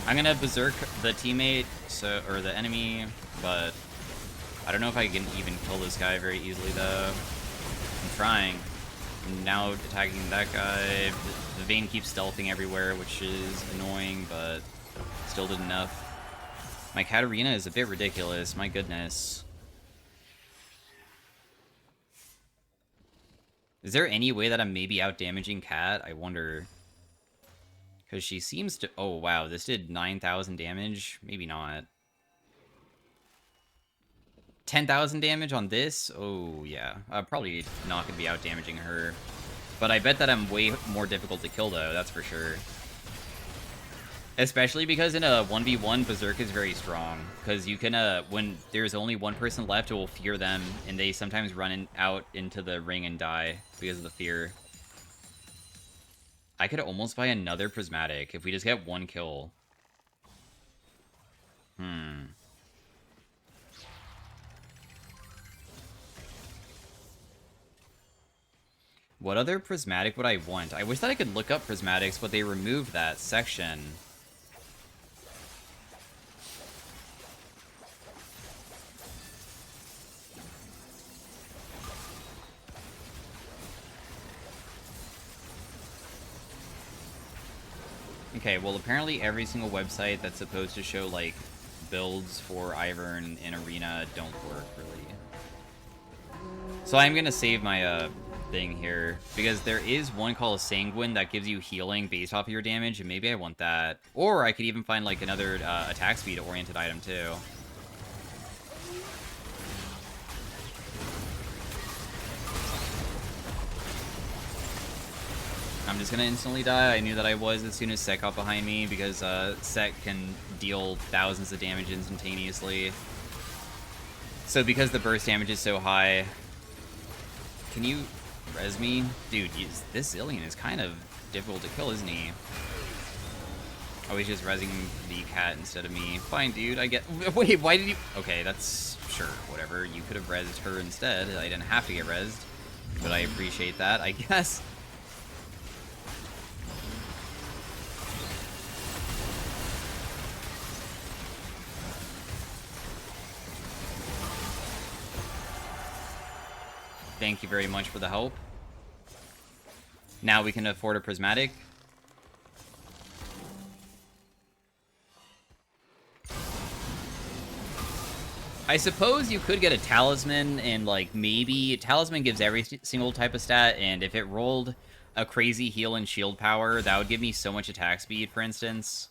I'm gonna berserk the teammate, or the enemy, but I don't know if I can even kill this guy very easily, though. I'm trying. I'm now attacking that guy. The Vayne keeps stealthing everywhere, which is annoying, but still did enough. My Katarina is a bit ridiculous, my goodness. Is there any way that I'm maybe out-damaging Kat? I wonder. Because she seems to... Oh, wow. This did 9,000 damage? Maybe not. 10,000 damage on this? Oh, yeah. I'm probably not going to be out-damaging her. But I bet that I'm way more difficult to kill, though. That's for sure. Especially because in a 1v1, Berserk is very strong. Because you can, when there's only one person left, it will fear them. And they sometimes run out into the ring and die because of the fear. I could almost buy another prismatic if we just get one kill. What other prismatic would I want? I wish that I could look up prismatics, but they removed that section. Okay, well, apparently every single website that's supposed to show, like, builds for Ivern in Arena don't work, really. So I'm gonna save my, thing here, because there is one called Sanguine that gives you healing based off of your damage, and maybe I want that. Or I could even find, like, another, attack speed-oriented item, too. I'm just gonna instantly die. I knew that I was as soon as Set got behind me, because Set can deal thousands of damage instantaneously. So because the burst damage is so high... Can you res me? Dude, this Zillion is kind of difficult to kill, isn't he? Oh, he's just resing the cat instead of me. Fine, dude, I get... Wait, why did you... Okay, that's... Sure, whatever. You could have rezzed her instead. I didn't have to get rezzed. But I appreciate that, I guess. Thank you very much for the help. Now we can afford a prismatic. I suppose you could get a talisman, and, like, maybe... Talisman gives every single type of stat, and if it rolled a crazy heal and shield power, that would give me so much attack speed, for instance.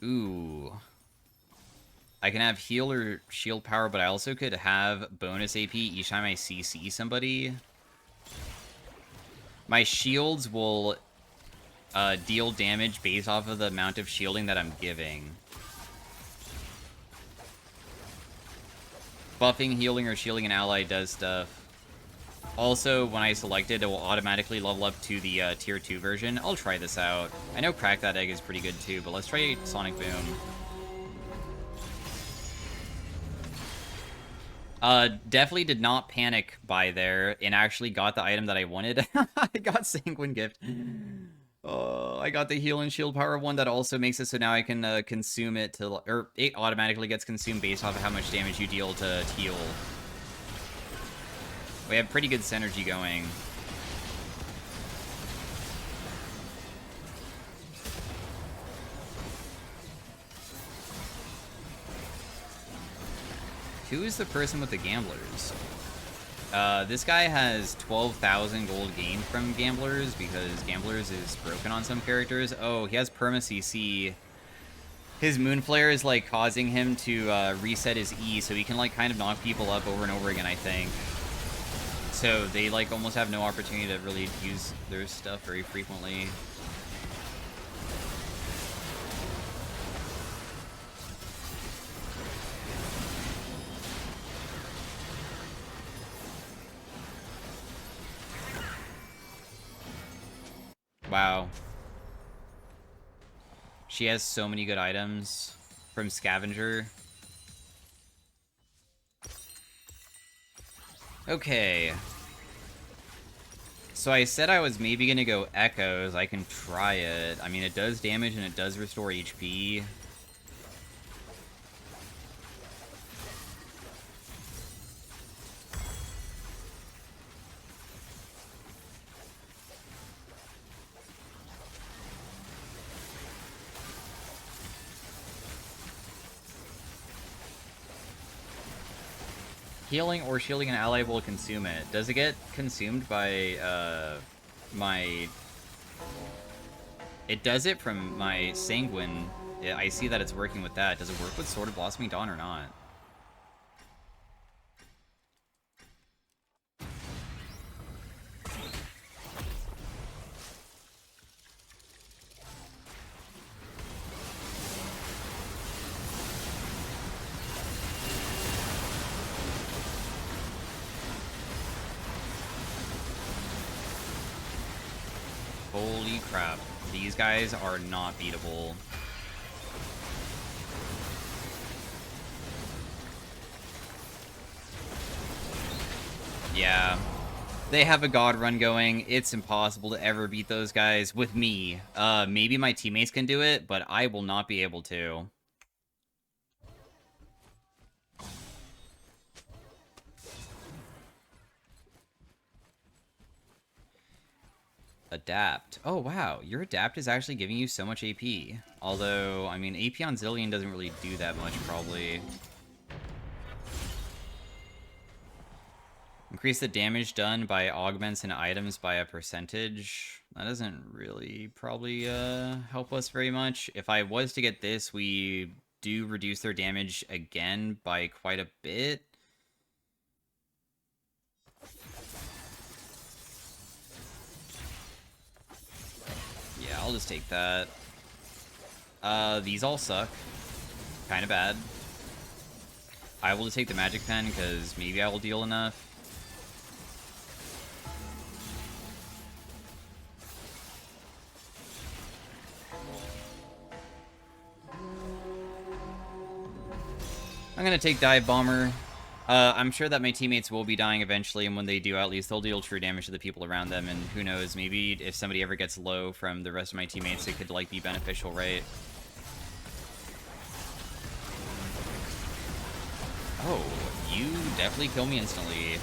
Ooh. I can have heal or shield power, but I also could have bonus AP each time I CC somebody. My shields will deal damage based off of the amount of shielding that I'm giving. Buffing, healing, or shielding an ally does stuff. Also, when I select it, it will automatically level up to the tier 2 version. I'll try this out. I know Crack That Egg is pretty good too, but let's try Sonic Boom. Definitely did not panic buy there, and actually got the item that I wanted. I got Sanguine Gift. I got the heal and shield power one that also makes it so now I can consume it to, or it automatically gets consumed based off of how much damage you deal to heal. We have pretty good synergy going. Who is the person with the gamblers? This guy has 12,000 gold gained from gamblers because gamblers is broken on some characters. Oh, he has perma CC. His Moonflare is like causing him to reset his E, so he can like kind of knock people up over and over again, I think. So they like almost have no opportunity to really use their stuff very frequently. Wow. She has so many good items from Scavenger. Okay. So I said I was maybe gonna go Echoes. I can try it. I mean, it does damage and it does restore HP. Healing or shielding an ally will consume it. Does it get consumed by, my... It does it from my Sanguine. Yeah, I see that it's working with that. Does it work with Sword of Blossoming Dawn or not? Holy crap. These guys are not beatable. Yeah. They have a god run going. It's impossible to ever beat those guys with me. Maybe my teammates can do it, but I will not be able to. Adapt. Oh, wow. Your adapt is actually giving you so much AP. Although, I mean, AP on Zillion doesn't really do that much, probably. Increase the damage done by augments and items by a percentage. That doesn't really probably help us very much. If I was to get this, we do reduce their damage again by quite a bit. Yeah, I'll just take that. These all suck. Kind of bad. I will just take the magic pen, because maybe I will deal enough. I'm gonna take Dive Bomber. I'm sure that my teammates will be dying eventually, and when they do, at least they'll deal true damage to the people around them, and who knows, maybe if somebody ever gets low from the rest of my teammates, it could, like, be beneficial, right? Oh, you definitely kill me instantly.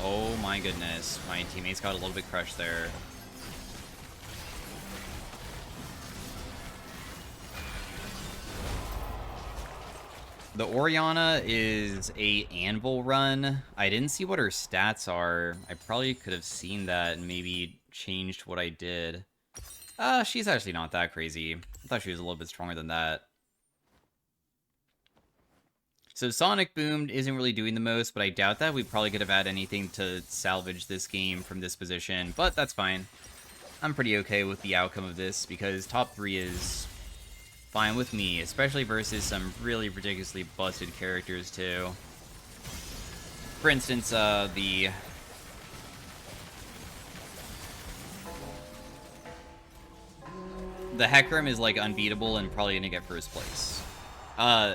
Oh my goodness. My teammates got a little bit crushed there. The Orianna is a Anvil run. I didn't see what her stats are. I probably could have seen that and maybe changed what I did. She's actually not that crazy. I thought she was a little bit stronger than that. So Sonic Boom isn't really doing the most, but I doubt that we probably could have had anything to salvage this game from this position, but that's fine. I'm pretty okay with the outcome of this because top 3 is fine with me, especially versus some really ridiculously busted characters too. For instance, the Hecarim is like unbeatable and probably gonna get first place.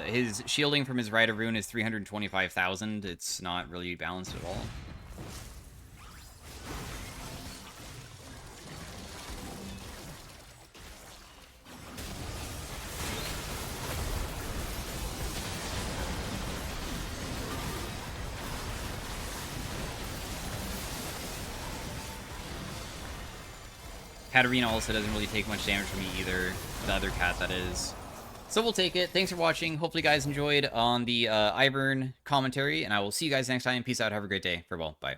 His shielding from his Rite of Ruin is 325,000. It's not really balanced at all. Katarina also doesn't really take much damage from me either. The other cat, that is. So we'll take it. Thanks for watching. Hopefully you guys enjoyed on the Ivern commentary, and I will see you guys next time. Peace out. Have a great day. Farewell. Bye.